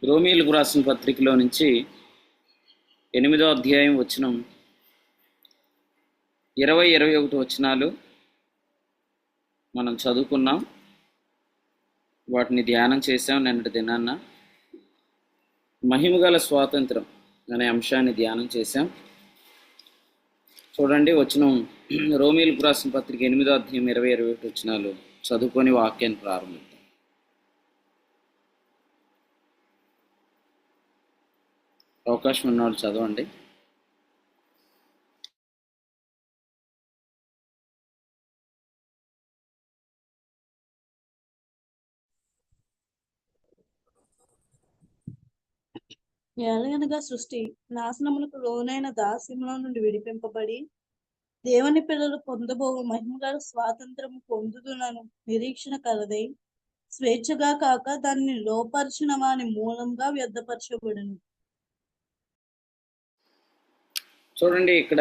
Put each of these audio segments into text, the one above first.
రోమీయులకు రాసిన పత్రికలో నుంచి 8వ అధ్యాయం వచనం 20-21 వచనాలు మనం చదువుకున్నాం. వాటిని ధ్యానం చేసాం. నిన్నటి దినాన్న మహిమగల స్వాతంత్రం అనే అంశాన్ని ధ్యానం చేశాం. చూడండి, వచనం రోమీయులకు రాసిన పత్రిక 8వ అధ్యాయం 20-21 వచనాలు చదువుకొని వాక్యాన్ని ప్రారంభిద్దాం. అవకాశం ఉన్నవాళ్ళు చదవండి. ఎలాగనగా సృష్టి నాశనములకు లోనైన దాస్యంలో నుండి విడిపింపబడి దేవుని పిల్లలు పొందబోవు మహిమగల స్వాతంత్రము పొందుతున్నను నిరీక్షణ కలదై స్వేచ్ఛగా కాక దాన్ని లోపరిచిన వాని మూలంగా వ్యర్థపరచబడును. చూడండి, ఇక్కడ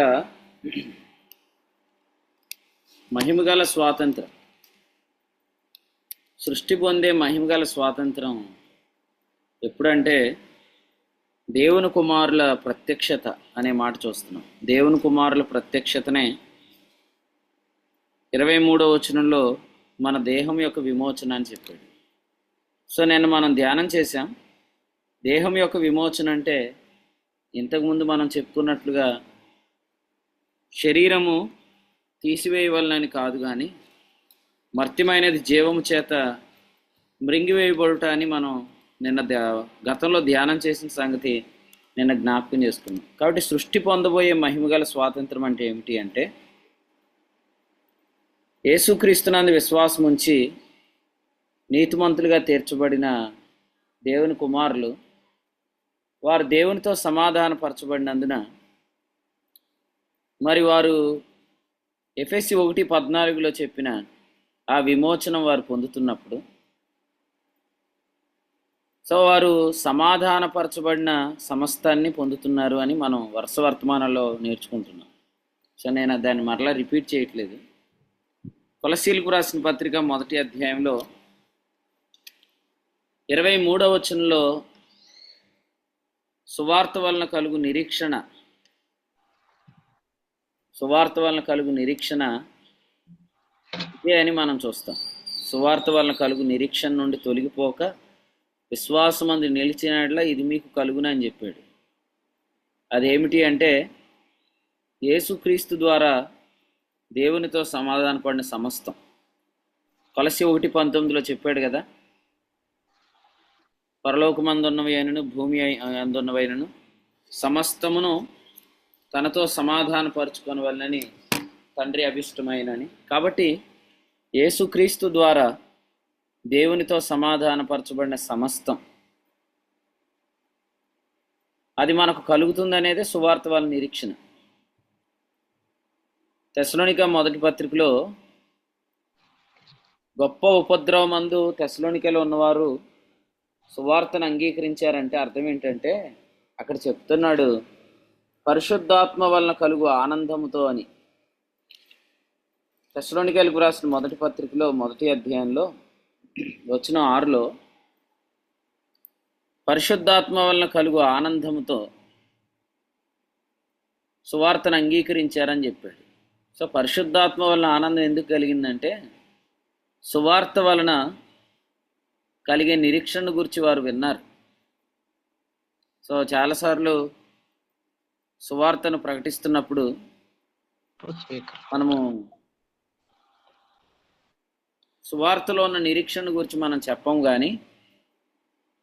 మహిమగల స్వాతంత్రం, సృష్టి పొందే మహిమగల స్వాతంత్రం ఎప్పుడంటే దేవుని కుమారుల ప్రత్యక్షత అనే మాట చూస్తున్నాం. దేవుని కుమారుల ప్రత్యక్షతనే 23వ వచనంలో మన దేహం యొక్క విమోచన అని చెప్పాడు. సో నేను మనం ధ్యానం చేశాం. దేహం యొక్క విమోచన అంటే ఇంతకుముందు మనం చెప్పుకున్నట్లుగా శరీరము తీసివేయవలనని కాదు, కానీ మర్త్యమైనది జీవము చేత మృంగివేయబడుట అని మనం నిన్న గతంలో ధ్యానం చేసిన సంగతి నిన్న జ్ఞాపకం చేసుకున్నాం. కాబట్టి సృష్టి పొందబోయే మహిమగల స్వాతంత్రం అంటే ఏమిటి అంటే, యేసుక్రీస్తునందు విశ్వాసం ఉంచి నీతిమంతులుగా తీర్చబడిన దేవుని కుమారులు వారు దేవునితో సమాధానపరచబడినందున మరి వారు ఎఫెసీ 1:14 చెప్పిన ఆ విమోచనం వారు పొందుతున్నప్పుడు, సో వారు సమాధానపరచబడిన సమస్తాన్ని పొందుతున్నారు అని మనం వరుస వర్తమానంలో నేర్చుకుంటున్నాం. సో నేను దాన్ని మరలా రిపీట్ చేయట్లేదు. కొలస్సీలకు రాసిన పత్రిక 1వ అధ్యాయంలో 23వ వచనంలో సువార్త వలన కలుగు నిరీక్షణ ఇదే అని మనం చూస్తాం. సువార్త వలన కలుగు నిరీక్షణ నుండి తొలగిపోక విశ్వాసమందు నిలిచినట్ల ఇది మీకు కలుగున అని చెప్పాడు. అదేమిటి అంటే, యేసుక్రీస్తు ద్వారా దేవునితో సమాధానపడిన సమస్తం. కొలస్సీ 1:19 చెప్పాడు కదా, పరలోకమందున్నవైనను భూమి అందున్నవైనను సమస్తమును తనతో సమాధానపరచుకొనవలెనని తండ్రి అభిష్టమైనని. కాబట్టి యేసుక్రీస్తు ద్వారా దేవునితో సమాధానపరచబడిన సమస్తం అది మనకు కలుగుతుందనేదే సువార్త వలన నిరీక్షణ. తెస్సలోనిక 1వ పత్రికలో గొప్ప ఉపద్రవమందు తెస్సలోనికలో ఉన్నవారు సువార్తను అంగీకరించారంటే అర్థం ఏంటంటే, అక్కడ చెప్తున్నాడు పరిశుద్ధాత్మ వలన కలుగు ఆనందముతో అని. తెస్సలోనికలకు రాసిన 1వ పత్రికలో 1వ అధ్యాయంలో వచనం 6లో పరిశుద్ధాత్మ వలన కలుగు ఆనందముతో సువార్తను అంగీకరించారని చెప్పాడు. సో పరిశుద్ధాత్మ వలన ఆనందం ఎందుకు కలిగిందంటే, సువార్త వలన కలిగే నిరీక్షణ గురించి వారు విన్నారు. సో చాలాసార్లు సువార్తను ప్రకటిస్తున్నప్పుడు మనము సువార్తలో ఉన్న నిరీక్షణ గురించి మనం చెప్పం,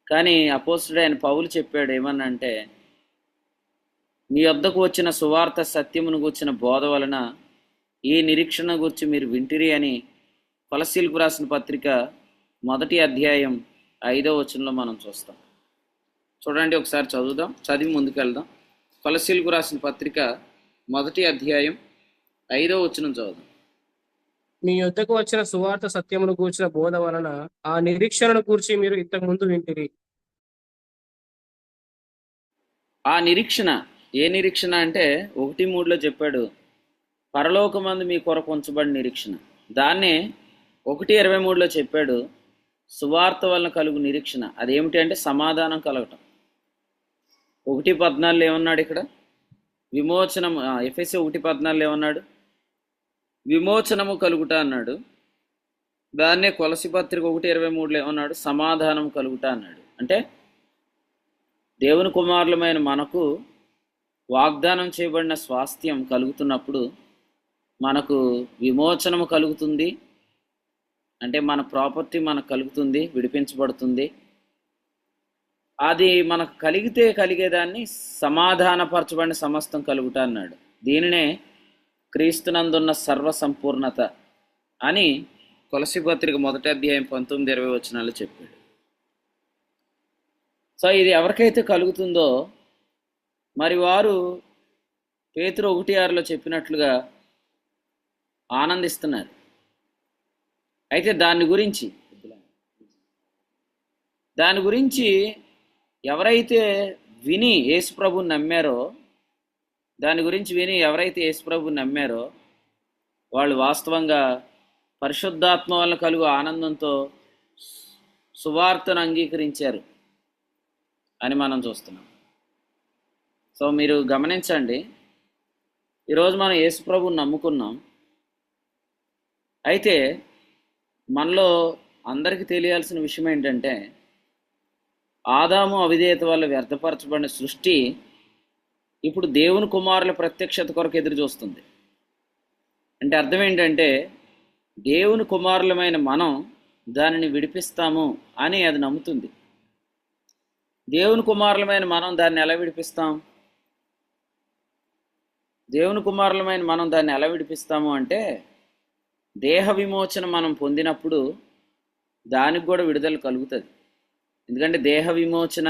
కానీ అపోస్తుడైన పౌలు చెప్పాడు ఏమనంటే, మీ వద్దకు వచ్చిన సువార్త సత్యమును గూర్చిన బోధ వలన ఈ నిరీక్షణ గురించి మీరు వింటిరి అని కొలస్సీలకు రాసిన పత్రిక 1వ అధ్యాయం 5వ వచనంలో మనం చూస్తాం. చూడండి, ఒకసారి చదువుదాం, చదివి ముందుకెళ్దాం. కొలస్సీలకు రాసిన పత్రిక 1వ అధ్యాయం 5వ వచనం చదువుదాం. మీ యొద్దకు వచ్చిన సువార్త సత్యమును గూర్చిన బోధ వలన ఆ నిరీక్షణను గూర్చి మీరు ఇంతకు ముందు వింటిరి. ఆ నిరీక్షణ ఏ నిరీక్షణ అంటే 1:3 చెప్పాడు, పరలోకమందు మీ కొరకు ఉంచబడిన నిరీక్షణ. దాన్నే 1:23 చెప్పాడు, సువార్త వలన కలుగు నిరీక్షణ అదేమిటి అంటే సమాధానం కలగటం. 1:14 ఏమన్నాడు ఇక్కడ? విమోచనము. ఎఫెసీ 1:14 ఏమన్నాడు? విమోచనము కలుగుట అన్నాడు. దాన్నే కొలసి పత్రిక 1:23 ఏమన్నాడు? సమాధానం కలుగుట అన్నాడు. అంటే దేవుని కుమారులమైన మనకు వాగ్దానం చేయబడిన స్వాస్థ్యం కలుగుతున్నప్పుడు మనకు విమోచనము కలుగుతుంది. అంటే మన ప్రాపర్టీ మనకు కలుగుతుంది, విడిపించబడుతుంది. అది మనకు కలిగేదాన్ని సమాధానపరచబడిన సమస్తం కలుగుట అన్నాడు. దీనినే క్రీస్తునందున్న సర్వసంపూర్ణత అని కొలసి పత్రిక 1వ అధ్యాయం 19-20 వచనాలు చెప్పాడు. సో ఇది ఎవరికైతే కలుగుతుందో మరి వారు పేతురు 1:6లో చెప్పినట్లుగా ఆనందిస్తున్నారు. అయితే దాని గురించి ఎవరైతే విని యేసుప్రభుని నమ్మారో వాళ్ళు వాస్తవంగా పరిశుద్ధాత్మ వల్ల కలుగు ఆనందంతో సువార్తను అంగీకరించారు అని మనం చూస్తున్నాం. సో మీరు గమనించండి, ఈరోజు మనం యేసుప్రభుని నమ్ముకున్నాం. అయితే మనలో అందరికీ తెలియాల్సిన విషయం ఏంటంటే ఆదాము అవిధేయత వల్ల వ్యర్థపరచబడిన సృష్టి ఇప్పుడు దేవుని కుమారుల ప్రత్యక్షత కొరకు ఎదురు చూస్తుంది. అంటే అర్థం ఏంటంటే దేవుని కుమారులమైన మనం దానిని విడిపిస్తాము అని అది నమ్ముతుంది. దేవుని కుమారులమైన మనం దాన్ని ఎలా విడిపిస్తాం? దేవుని కుమారులమైన మనం దాన్ని ఎలా విడిపిస్తాము అంటే దేహ విమోచన మనం పొందినప్పుడు దానికి కూడా విడుదల కలుగుతుంది. ఎందుకంటే దేహ విమోచన,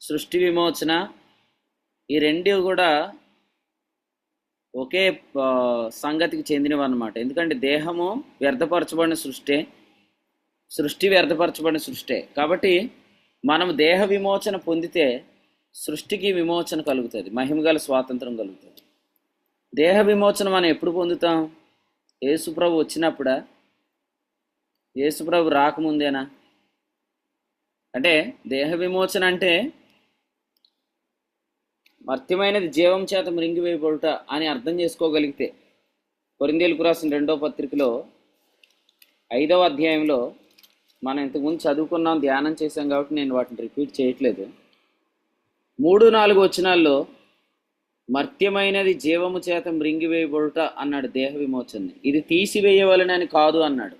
సృష్టి విమోచన ఈ రెండు కూడా ఒకే సంగతికి చెందినవి అన్నమాట. ఎందుకంటే దేహము వ్యర్థపరచబడిన సృష్టి వ్యర్థపరచబడిన సృష్టి. కాబట్టి మనం దేహ విమోచన పొందితే సృష్టికి విమోచన కలుగుతుంది, మహిమగల స్వాతంత్రం కలుగుతుంది. దేహ విమోచన మనం ఎప్పుడు పొందుతాం? యేసుప్రభు వచ్చినప్పుడా? యేసుప్రభు రాకముందేనా? అంటే దేహ విమోచన అంటే మర్త్యమైనది జీవం చేత మృంగివేయబడుట అని అర్థం చేసుకోగలిగితే కొరింథీయులకు రాసిన 2వ పత్రికలో 5వ అధ్యాయంలో మనం ఇంతకుముందు చదువుకున్నాం, ధ్యానం చేసాం కాబట్టి నేను వాటిని రిపీట్ చేయట్లేదు. 3-4 వచనాల్లో మర్త్యమైనది జీవము చేత మృంగివేయబడుట అన్నాడు దేహ విమోచనని. ఇది తీసివేయవలనని కాదు అన్నాడు.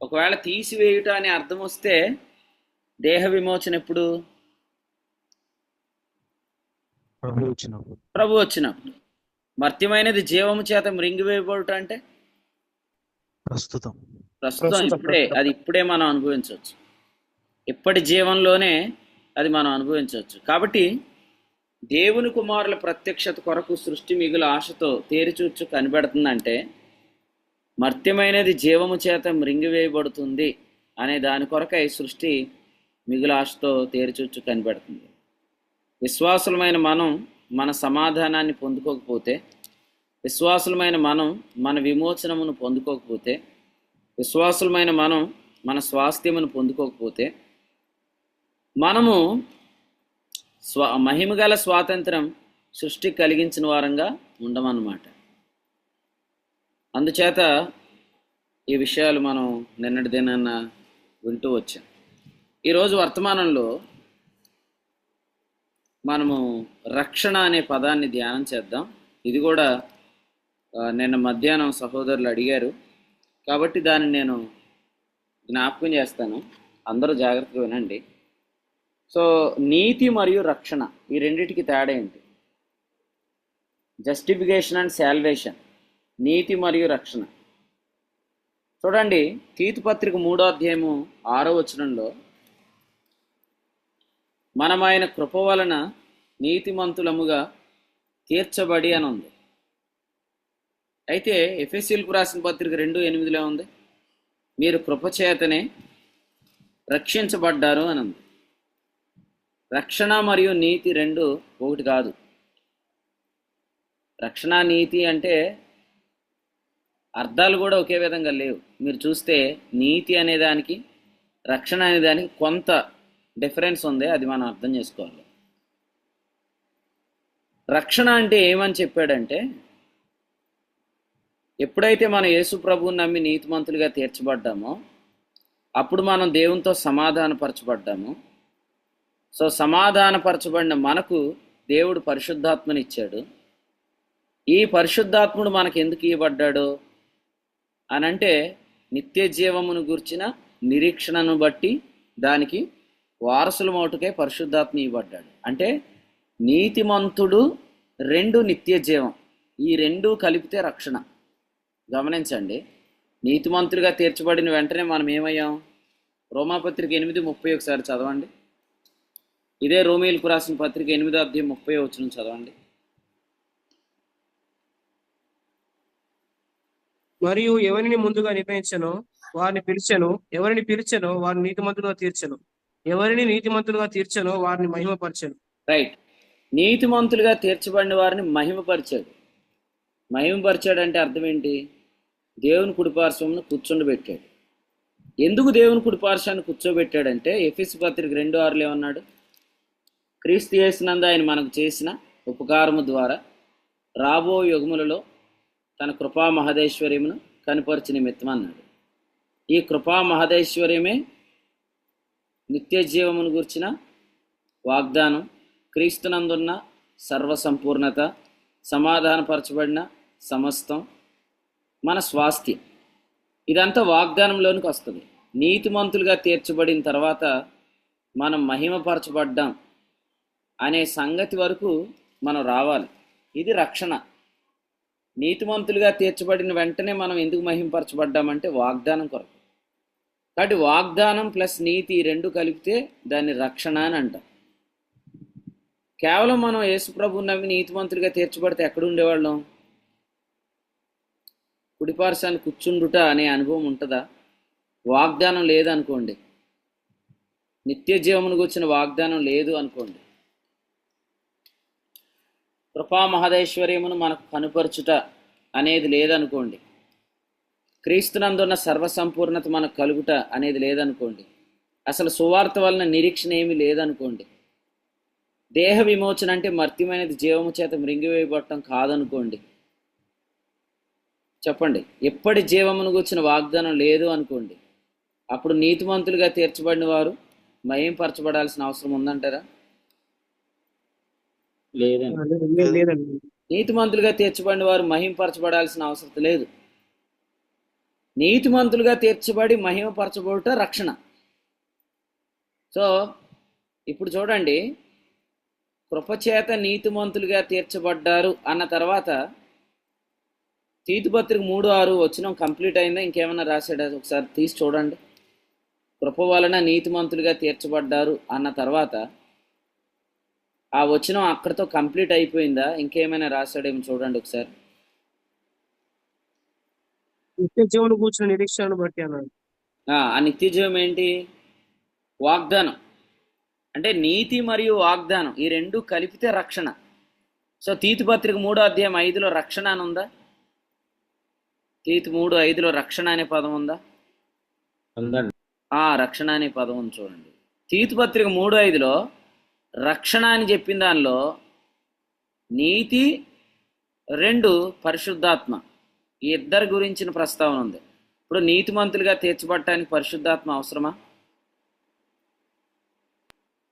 ఒకవేళ తీసివేయుట అనే అర్థం వస్తే దేహ విమోచన ఎప్పుడు? ప్రభు వచ్చినప్పుడు. మర్త్యమైనది జీవము చేత మృంగివేయబడుట అంటే ప్రస్తుతం ఇప్పుడే మనం అనుభవించవచ్చు. ఇప్పటి జీవంలోనే అది మనం అనుభవించవచ్చు. కాబట్టి దేవుని కుమారుల ప్రత్యక్షత కొరకు సృష్టి మిగులు ఆశతో తేరిచూచు కనిపెడుతుందంటే మర్త్యమైనది జీవము చేత మృంగివేయబడుతుంది అనే దాని కొరకై సృష్టి మిగులు ఆశతో తేరిచూచు కనిపెడుతుంది. విశ్వాసులమైన మనం మన సమాధానాన్ని పొందుకోకపోతే, విశ్వాసులమైన మనం మన విమోచనమును పొందుకోకపోతే, విశ్వాసులమైన మనం మన స్వాస్థ్యమును పొందుకోకపోతే మనము మహిమగల స్వాతంత్రం సృష్టికి కలిగించిన వారంగా ఉండమన్నమాట. అందుచేత ఈ విషయాలు మనం నిన్నటి దినాన్న వింటూ వచ్చాం. ఈరోజు వర్తమానంలో మనము రక్షణ అనే పదాన్ని ధ్యానం చేద్దాం. ఇది కూడా నిన్న మధ్యాహ్నం సహోదరులు అడిగారు కాబట్టి దాన్ని నేను జ్ఞాపకం చేస్తాను. అందరూ జాగ్రత్తగా వినండి. సో నీతి మరియు రక్షణ ఈ రెండిటికి తేడా ఏంటి? జస్టిఫికేషన్ అండ్ సాల్వేషన్, నీతి మరియు రక్షణ. చూడండి, తీతు పత్రిక 3వ అధ్యాయము 6వ వచనంలో మనం ఆయన కృప వలన నీతిమంతులముగా తీర్చబడి అని ఉంది. అయితే ఎఫెసీయులకు రాసిన పత్రిక 2:8 ఉంది, మీరు కృపచేతనే రక్షించబడ్డారు అని ఉంది. రక్షణ మరియు నీతి రెండు ఒకటి కాదు. రక్షణ నీతి అంటే అర్థాలు కూడా ఒకే విధంగా లేవు. మీరు చూస్తే నీతి అనేదానికి రక్షణ అనే దానికి కొంత డిఫరెన్స్ ఉంది, అది మనం అర్థం చేసుకోవాలి. రక్షణ అంటే ఏమని చెప్పాడంటే, ఎప్పుడైతే మనం యేసు ప్రభువుని నమ్మి నీతిమంతులుగా తీర్చబడ్డామో అప్పుడు మనం దేవునితో సమాధానపరచబడ్డాము. సో సమాధానపరచబడిన మనకు దేవుడు పరిశుద్ధాత్మనిచ్చాడు. ఈ పరిశుద్ధాత్ముడు మనకు ఎందుకు ఇవ్వబడ్డాడు అనంటే, నిత్య జీవమును గూర్చిన నిరీక్షణను బట్టి దానికి వారసుల మౌటుకే పరిశుద్ధాత్మ ఇవ్వబడ్డాడు. అంటే నీతిమంతుడు, రెండు నిత్య జీవం, ఈ రెండు కలిపితే రక్షణ. గమనించండి, నీతిమంతులుగా తీర్చబడిన వెంటనే మనం ఏమయ్యాం? రోమాపత్రిక 8:30 ఒకసారి చదవండి. ఇదే రోమీయులకు రాసిన పత్రిక 8:30 చదవండి. మరియు ఎవరిని ముందుగా నిర్ణయించనో వారిని పిలిచెను, ఎవరిని పిలిచెనో వారిని నీతిమంతులుగా తీర్చెను, ఎవరిని నీతిమంతులుగా తీర్చెనో వారిని మహిమపరచెను. రైట్. నీతిమంతులుగా తీర్చబడిన వారిని మహిమపరిచాడు. మహిమపరిచాడు అంటే అర్థం ఏంటి? దేవుని కుడిపార్శ్వమును కూర్చోబెట్టాడు. ఎందుకు దేవుని కుడిపార్శ్వాన్ని కూర్చోబెట్టాడంటే, ఎఫెసు పత్రిక 2:6 ఏమన్నాడు? క్రీస్తు యేసునందు ఆయన మనకు చేసిన ఉపకారము ద్వారా రాబో యుగములలో తన కృపా మహదేశ్వర్యమును కనుపరిచిన నిమిత్తం అన్నాడు. ఈ కృపా మహదేశ్వర్యమే నిత్య జీవమును గుర్చిన వాగ్దానం, క్రీస్తునందున్న సర్వసంపూర్ణత, సమాధానపరచబడిన సమస్తం, మన స్వాస్థ్యం. ఇదంతా వాగ్దానంలోనికి వస్తుంది. నీతిమంతులుగా తీర్చబడిన తర్వాత మనం మహిమపరచబడ్డాం అనే సంగతి వరకు మనం రావాలి. ఇది రక్షణ. నీతిమంతులుగా తీర్చబడిన వెంటనే మనం ఎందుకు మహిమపరచబడ్డామంటే వాగ్దానం కొరకు. కాబట్టి వాగ్దానం ప్లస్ నీతి రెండు కలిపితే దాన్ని రక్షణ అని అంటాం. కేవలం మనం యేసుప్రభువుని నమ్మి నీతిమంతులుగా తీర్చబడితే ఎక్కడ ఉండేవాళ్ళం? కుడిపార్శ్వాన్ని కూర్చుండుట అనే అనుభవం ఉంటుందా? వాగ్దానం లేదనుకోండి, నిత్య జీవమును గురించిన వాగ్దానం లేదు అనుకోండి, కృపా మహదేశ్వర్యమును మనకు కనుపరచుట అనేది లేదనుకోండి, క్రీస్తునందున్న సర్వసంపూర్ణత మనకు కలుగుట అనేది లేదనుకోండి, అసలు సువార్త వలన నిరీక్షణ ఏమీ లేదనుకోండి, దేహ విమోచన అంటే మర్త్యమైనది జీవము చేత మృంగివేయబడటం కాదనుకోండి, చెప్పండి, ఎప్పటి జీవమును గుర్చిన వాగ్దానం లేదు అనుకోండి, అప్పుడు నీతిమంతులుగా తీర్చబడిన వారు మహింపరచబడాల్సిన అవసరం ఉందంటారా? లేదండి. నీతిమంతులుగా తీర్చబడిన వారు మహింపరచబడాల్సిన అవసరం లేదు. నీతిమంతులుగా తీర్చబడి మహిమపరచబడుట రక్షణ. సో ఇప్పుడు చూడండి, కృపచేత నీతిమంతులుగా తీర్చబడ్డారు అన్న తర్వాత తీతుపత్రిక 3:6 కంప్లీట్ అయిందా? ఇంకేమైనా రాశాడా? ఒకసారి తీసి చూడండి. కృప వలన నీతిమంతులుగా తీర్చబడ్డారు అన్న తర్వాత ఆ వచనం అక్కడితో కంప్లీట్ అయిపోయిందా? ఇంకేమైనా రాశాడేమో చూడండి ఒకసారి. నిత్య జీవన కూర్చున్న నిరీక్షణను బట్టి అన్నాడు. ఆ నిత్య జీవం ఏంటి? వాగ్దానం. అంటే నీతి మరియు వాగ్దానం ఈ రెండు కలిపితే రక్షణ. సో తీతుపత్రిక 3:5 రక్షణ అని ఉందా? తీతు 3:5 రక్షణ అనే పదం ఉందా? రక్షణ అనే పదం ఉంది చూడండి. తీతుపత్రిక 3:5 రక్షణ అని చెప్పిన దానిలో నీతి, రెండు పరిశుద్ధాత్మ, ఈ ఇద్దరి గురించిన ప్రస్తావన ఉంది. ఇప్పుడు నీతిమంతులుగా తీర్చబడటానికి పరిశుద్ధాత్మ అవసరమా?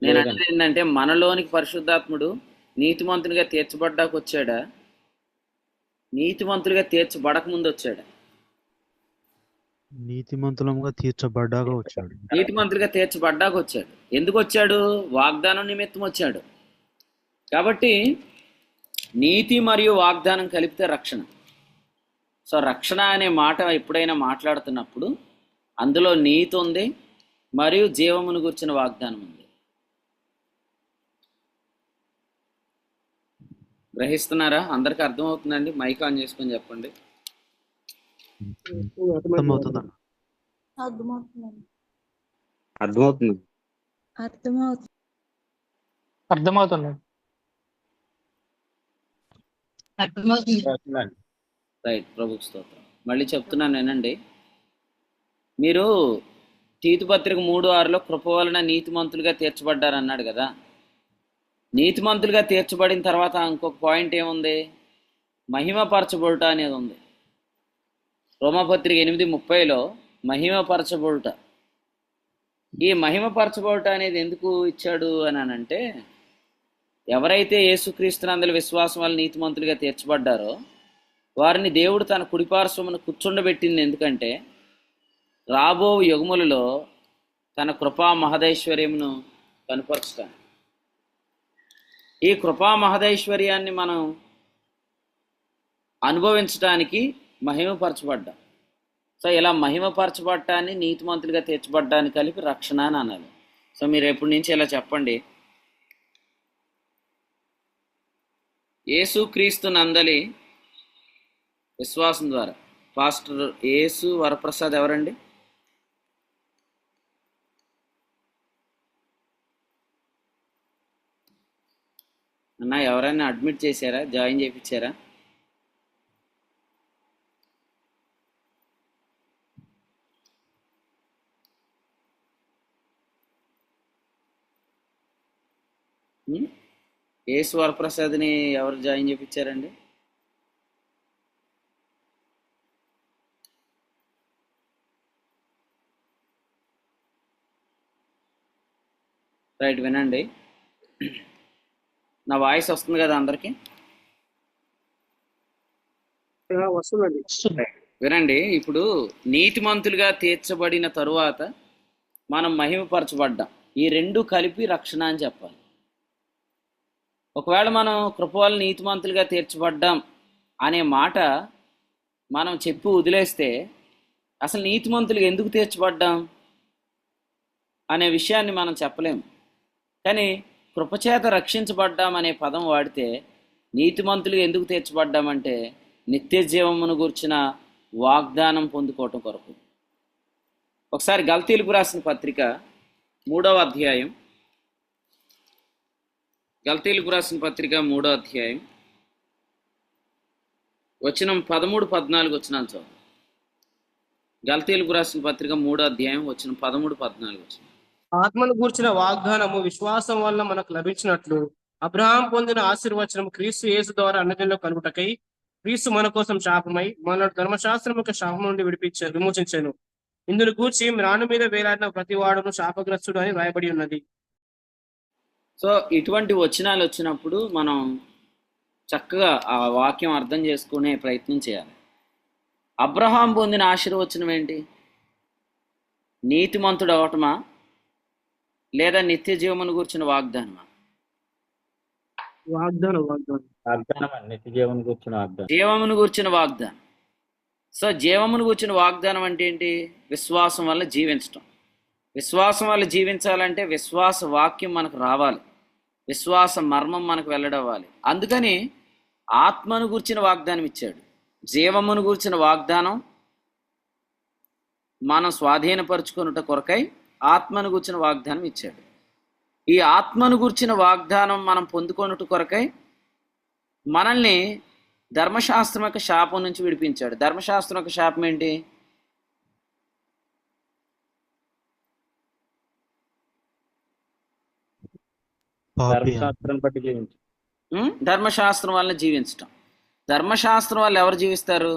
నేను అనేది ఏంటంటే, మనలోనికి పరిశుద్ధాత్ముడు నీతిమంతునిగా తీర్చబడ్డాక వచ్చాడా, నీతిమంతులుగా తీర్చబడక ముందు వచ్చాడా? నీతిమంతులుగా తీర్చబడ్డాక వచ్చాడు. నీతిమంతులుగా తీర్చబడ్డాక వచ్చాడు. ఎందుకు వచ్చాడు? వాగ్దానం నిమిత్తం వచ్చాడు. కాబట్టి నీతి మరియు వాగ్దానం కలిపితే రక్షణ. సో రక్షణ అనే మాట ఎప్పుడైనా మాట్లాడుతున్నప్పుడు అందులో నీతి ఉంది మరియు జీవమును గుర్చిన వాగ్దానం ఉంది. గ్రహిస్తున్నారా? అందరికీ అర్థమవుతుందండి? మైక్ ఆన్ చేసుకొని చెప్పండి. అర్థమవుతుందా? అర్థమవుతుందండి. అర్థమవుతుంది. అర్థమవుతుంది. అర్థమవుతుంది. అర్థమవుతుంది. రైట్, ప్రభుకు స్తోత్రం. మళ్ళీ చెప్తున్నాను వినండి. మీరు తీతు పత్రిక 3:6లో కృప వలన నీతిమంతులుగా తీర్చబడ్డారు అన్నాడు కదా. నీతిమంతులుగా తీర్చబడిన తర్వాత ఇంకొక పాయింట్ ఏముంది? మహిమపరచబడుట అనేది ఉంది. రోమాపత్రిక 8:30లో మహిమపరచబడుట. ఈ మహిమపరచబడుట అనేది ఎందుకు ఇచ్చాడు అని అంటే, ఎవరైతే యేసుక్రీస్తునందలి విశ్వాసం వల్ల నీతిమంతులుగా తీర్చబడ్డారో వారిని దేవుడు తన కుడిపార్శ్వమున కూర్చుండబెట్టింది. ఎందుకంటే రాబో యుగములలో తన కృపా మహదైశ్వర్యమును కనుపరుస్తాను. ఈ కృపా మహదైశ్వర్యాన్ని మనం అనుభవించడానికి మహిమపరచబడ్డాం. సో ఇలా మహిమపరచబడ్డాన్ని నీతిమంతులుగా తీర్చబడ్డాన్ని కలిపి రక్షణ అని అనాలి. సో మీరు ఎప్పటి నుంచి ఇలా చెప్పండి, యేసుక్రీస్తు నందలి విశ్వాసం ద్వారా. పాస్టర్ యేసు వరప్రసాద్ ఎవరండి? అన్న ఎవరైనా అడ్మిట్ చేశారా? జాయిన్ చేయించారా? యేసు వరప్రసాద్ని ఎవరు జాయిన్ చేయించారండి? రైట్, వినండి. నా వాయిస్ వస్తుంది కదా అందరికీ? వస్తుందండి. వినండి. ఇప్పుడు నీతిమంతులుగా తీర్చబడిన తరువాత మనం మహిమపరచబడ్డాం. ఈ రెండు కలిపి రక్షణ అని చెప్పాలి. ఒకవేళ మనం కృప వల్ల నీతిమంతులుగా తీర్చబడ్డాం అనే మాట మనం చెప్పి వదిలేస్తే అసలు నీతిమంతులుగా ఎందుకు తీర్చబడ్డాం అనే విషయాన్ని మనం చెప్పలేము. కానీ కృపచేత రక్షించబడ్డాం అనే పదం వాడితే నీతిమంతులుగా ఎందుకు తీర్చబడ్డామంటే నిత్య జీవమును గుర్చిన వాగ్దానం పొందుకోవటం కొరకు. ఒకసారి గల్తీలకు రాసిన పత్రిక 3వ అధ్యాయం, గల్తీలకు రాసిన పత్రిక 3వ అధ్యాయం వచనం 13-14 వచనాలు చదువు. గల్తీలకు రాసిన పత్రిక 3వ అధ్యాయం వచనం 13-14 వచనం. ఆత్మను గూర్చిన వాగ్దానము విశ్వాసం వల్ల మనకు లభించినట్లు అబ్రహాం పొందిన ఆశీర్వచనం క్రీస్తు యేసు ద్వారా అన్నజనుల్లో కలుగుటకై క్రీస్తు మన కోసం శాపమై మన ధర్మశాస్త్రం యొక్క శాపం నుండి విమోచించాను. ఇందును గూర్చి మ్రాను మీద వేలాడిన ప్రతి వాడును శాపగ్రస్తుడు అని రాయబడి ఉన్నది. సో ఇటువంటి వచనాలు వచ్చినప్పుడు మనం చక్కగా ఆ వాక్యం అర్థం చేసుకునే ప్రయత్నం చేయాలి. అబ్రహాం పొందిన ఆశీర్వచనం ఏంటి? నీతిమంతుడు అవటమా లేదా నిత్య జీవమును గురించిన వాగ్దానమా? నిత్య జీవనం కూర్చున్న వాగ్దానం. జీవమును గురించిన వాగ్దానం. సో జీవమును గురించిన వాగ్దానం అంటే ఏంటి? విశ్వాసం వల్ల జీవించటం. విశ్వాసం వల్ల జీవించాలంటే విశ్వాస వాక్యం మనకు రావాలి, విశ్వాస మర్మం మనకు వెల్లడవ్వాలి. అందుకని ఆత్మను గురించిన వాగ్దానం ఇచ్చాడు. జీవమును గురించిన వాగ్దానం మనం స్వాధీనపరుచుకున్నట కొరకై ఆత్మను గురించిన వాగ్దానం ఇచ్చాడు. ఈ ఆత్మను గురించిన వాగ్దానం మనం పొందుకొనుట కొరకై మనల్ని ధర్మశాస్త్రం యొక్క శాపం నుంచి విడిపించాడు. ధర్మశాస్త్రం యొక్క శాపం ఏంటి? ధర్మశాస్త్రం బట్టి జీవించు. ధర్మశాస్త్రం వల్ల జీవించటం. ధర్మశాస్త్రం వల్ల ఎవరు జీవిస్తారు?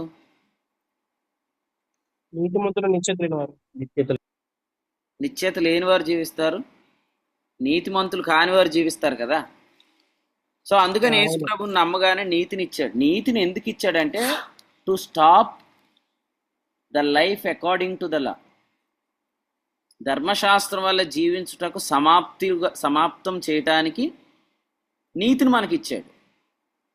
నీతిమంతులు నిశ్చయిత లేని వారు. నిశ్చయిత లేని వారు జీవిస్తారు, నీతిమంతులు కాని వారు జీవిస్తారు కదా. సో అందుకని యేసు ప్రభువుని నమ్మగానే నీతిని ఇచ్చాడు. నీతిని ఎందుకు ఇచ్చాడంటే to stop the life according to the law. ధర్మశాస్త్రం వల్ల జీవించుటకు సమాప్తం చేయటానికి నీతిని మనకి ఇచ్చాడు.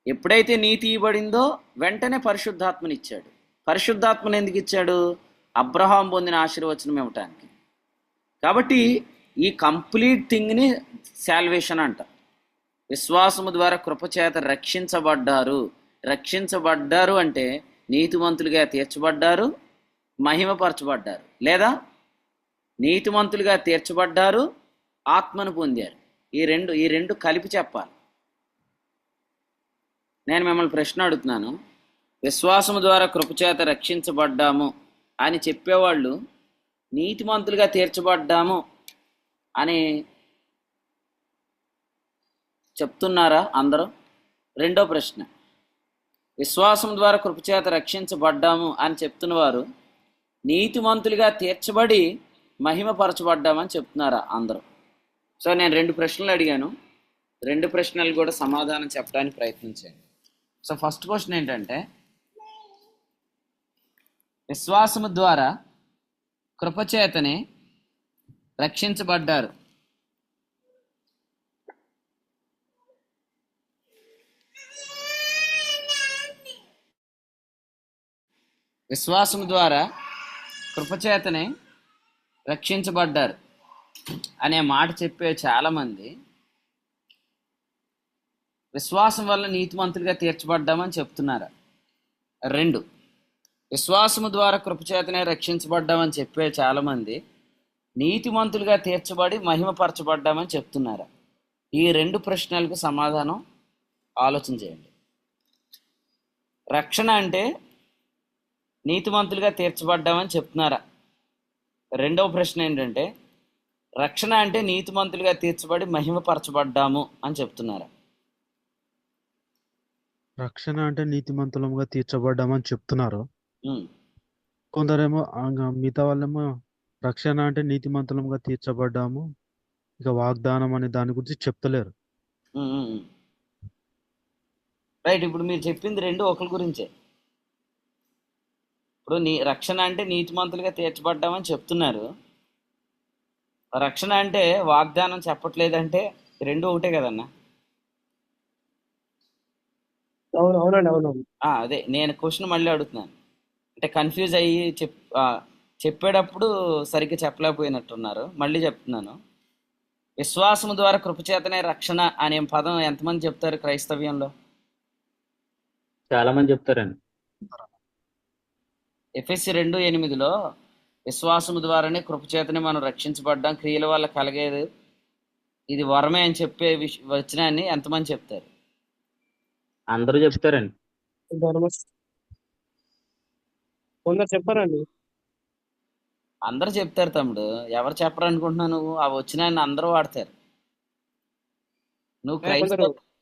ఎప్పుడైతే నీతి ఇవ్వబడిందో వెంటనే పరిశుద్ధాత్మని ఇచ్చాడు. పరిశుద్ధాత్మని ఎందుకు ఇచ్చాడు? అబ్రహాం పొందిన ఆశీర్వచనం ఇవ్వటానికి. కాబట్టి ఈ కంప్లీట్ థింగ్ని శాల్వేషన్ అంట. విశ్వాసము ద్వారా కృపచేత రక్షించబడ్డారు. రక్షించబడ్డారు అంటే నీతిమంతులుగా తీర్చబడ్డారు, మహిమపరచబడ్డారు. లేదా నీతిమంతులుగా తీర్చబడ్డారు, ఆత్మను పొందారు. ఈ రెండు కలిపి చెప్పాలి. నేను మిమ్మల్ని ప్రశ్న అడుగుతున్నాను. విశ్వాసము ద్వారా కృపచేత రక్షించబడ్డాము అని చెప్పేవాళ్ళు నీతిమంతులుగా తీర్చబడ్డాము అని చెప్తున్నారా అందరూ? రెండో ప్రశ్న, విశ్వాసం ద్వారా కృపచేత రక్షించబడ్డాము అని చెప్తున్నవారు నీతిమంతులుగా తీర్చబడి మహిమపరచబడ్డామని చెప్తున్నారా అందరూ? సో నేను 2 ప్రశ్నలు అడిగాను, 2 ప్రశ్నలు కూడా సమాధానం చెప్పడానికి ప్రయత్నించండి. సో ఫస్ట్ క్వశ్చన్ ఏంటంటే, విశ్వాసము ద్వారా కృపచేతనే రక్షించబడ్డారు. విశ్వాసము ద్వారా కృపచేతనే రక్షించబడ్డారు అనే మాట చెప్పే చాలామంది విశ్వాసం వల్ల నీతిమంతులుగా తీర్చబడ్డామని చెప్తున్నారు. 2, విశ్వాసము ద్వారా కృపచేతనే రక్షించబడ్డామని చెప్పే చాలామంది నీతిమంతులుగా తీర్చబడి మహిమపరచబడ్డామని చెప్తున్నారు. ఈ 2 ప్రశ్నలకు సమాధానం ఆలోచన చేయండి. రక్షణ అంటే నీతిమంతులుగా తీర్చబడ్డామని చెప్తున్నారా? రెండవ ప్రశ్న ఏంటంటే, రక్షణ అంటే నీతిమంతులుగా తీర్చబడి మహిమపరచబడ్డాము అని చెప్తున్నారా? రక్షణ అంటే నీతిమంతులముగా తీర్చబడ్డామని చెప్తున్నారు. ఉమ్, కొందరేమో మిగతా వాళ్ళేమో రక్షణ అంటే నీతిమంతులముగా తీర్చబడ్డాము, ఇక వాగ్దానం అనే దాని గురించి చెప్తలేరు. ఉమ్, ఉమ్, ఉమ్. రైట్. ఇప్పుడు మీరు చెప్పింది 2 ఒకరి గురించే. ఇప్పుడు రక్షణ అంటే నీతిమంతులుగా తీర్చబడ్డామని చెప్తున్నారు, రక్షణ అంటే వాగ్దానం చెప్పట్లేదంటే 2 ఒకటే కదన్నా. అవునండి, అవునవును. అదే నేను క్వశ్చన్ మళ్ళీ అడుగుతున్నాను. అంటే కన్ఫ్యూజ్ అయ్యి చెప్పేటప్పుడు సరిగ్గా చెప్పలేకపోయినట్టున్నారు. మళ్ళీ చెప్తున్నాను. విశ్వాసము ద్వారా కృపచేతనే రక్షణ అనే పదం ఎంతమంది చెప్తారు క్రైస్తవ్యంలో? చాలా మంది చెప్తారండి. ఎఫెసీ 2:8 విశ్వాసము ద్వారానే కృపచేతనే మనం రక్షించబడ్డాం, క్రియల వల్ల కలిగేది ఇది వరమే అని చెప్పే వచనాన్ని ఎంతమంది చెప్తారు? అందరూ చెప్తారండి. కొందరు చెప్పారండి. అందరూ చెప్తారు తమ్ముడు. ఎవరు చెప్పరు అనుకుంటున్నావు నువ్వు? ఆ వచనాన్ని అందరూ వాడతారు. నువ్వు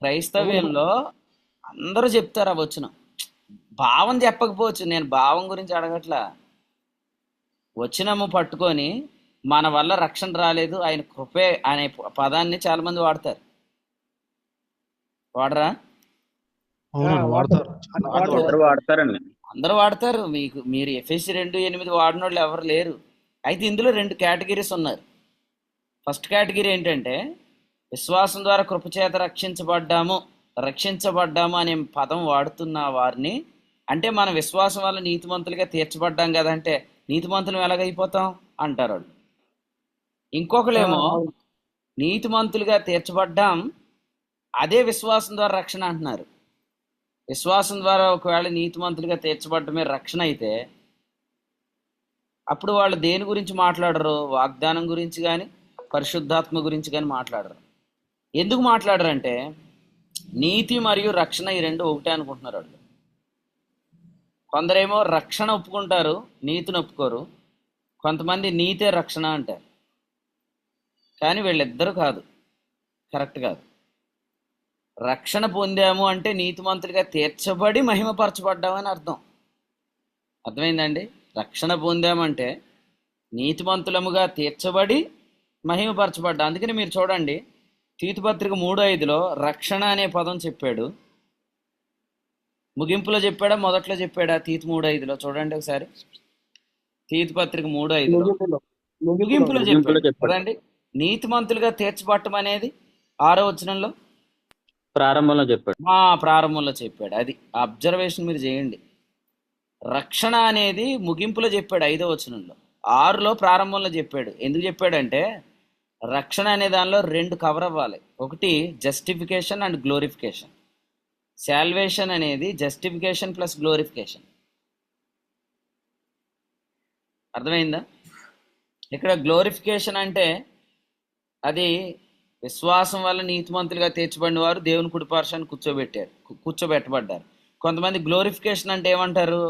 క్రైస్తవ్యంలో అందరూ చెప్తారు ఆ వచనం. భావం చెప్పకపోవచ్చు, నేను భావం గురించి అడగట్లా. వచనము పట్టుకొని మన వల్ల రక్షణ రాలేదు, ఆయన కృపే అనే పదాన్ని చాలా మంది వాడతారు. వాడరా? అవునండి, వాడతారు. అందరూ వాడతారండి. అందరూ వాడతారు. మీరు ఎఫెసీ 2:8 వాడిన వాళ్ళు ఎవరు లేరు. అయితే ఇందులో 2 కేటగిరీస్ ఉన్నారు. ఫస్ట్ కేటగిరీ ఏంటంటే, విశ్వాసం ద్వారా కృపచేత రక్షించబడ్డాము అనే పదం వాడుతున్న వారిని, అంటే మన విశ్వాసం వల్ల నీతిమంతులుగా తీర్చబడ్డాం కదంటే నీతిమంతులం ఎలాగైపోతాం అంటారు వాళ్ళు. ఇంకొకలేమో నీతిమంతులుగా తీర్చబడ్డాం, అదే విశ్వాసం ద్వారా రక్షణ అంటున్నారు. విశ్వాసం ద్వారా ఒకవేళ నీతిమంతులుగా తీర్చబడ్డమే రక్షణ అయితే అప్పుడు వాళ్ళు దేని గురించి మాట్లాడరు? వాగ్దానం గురించి కానీ పరిశుద్ధాత్మ గురించి కానీ మాట్లాడరు. ఎందుకు మాట్లాడరంటే నీతి మరియు రక్షణ ఈ 2 ఒకటే అనుకుంటున్నారు వాళ్ళు. కొందరేమో రక్షణ ఒప్పుకుంటారు, నీతిని ఒప్పుకోరు. కొంతమంది నీతే రక్షణ అంటారు. కానీ వీళ్ళిద్దరూ కాదు, కరెక్ట్ కాదు. రక్షణ పొందాము అంటే నీతిమంతులుగా తీర్చబడి మహిమపరచబడ్డామని అర్థం. అర్థమైందండి? రక్షణ పొందామంటే నీతిమంతులముగా తీర్చబడి మహిమపరచబడ్డా. అందుకని మీరు చూడండి, తీతు పత్రిక 3:5 రక్షణ అనే పదం చెప్పాడు. ముగింపులో చెప్పాడా, మొదట్లో చెప్పాడా? తీతు 3:5 చూడండి ఒకసారి. తీతు పత్రిక 3:5 ముగింపులో చెప్పాడు కదండి. నీతిమంతులుగా తీర్చబట్టం అనేది 6వ వచనంలో ప్రారంభంలో చెప్పాడు. ప్రారంభంలో చెప్పాడు. అది అబ్జర్వేషన్ మీరు చేయండి. రక్షణ అనేది ముగింపులో చెప్పాడు 5వ వచనంలో, 6లో ప్రారంభంలో చెప్పాడు. ఎందుకు చెప్పాడంటే రక్షణ అనే దానిలో 2 కవర్ అవ్వాలి. ఒకటి జస్టిఫికేషన్ అండ్ గ్లోరిఫికేషన్. శాల్వేషన్ అనేది జస్టిఫికేషన్ ప్లస్ గ్లోరిఫికేషన్. అర్థమైందా? ఇక్కడ గ్లోరిఫికేషన్ అంటే అది విశ్వాసం వల్ల నీతిమంతులుగా తీర్చబడిన వారు దేవుని కుడిపార్శ్వాన్ని కూర్చోబెట్టబడ్డారు. కొంతమంది గ్లోరిఫికేషన్ అంటే ఏమంటారు?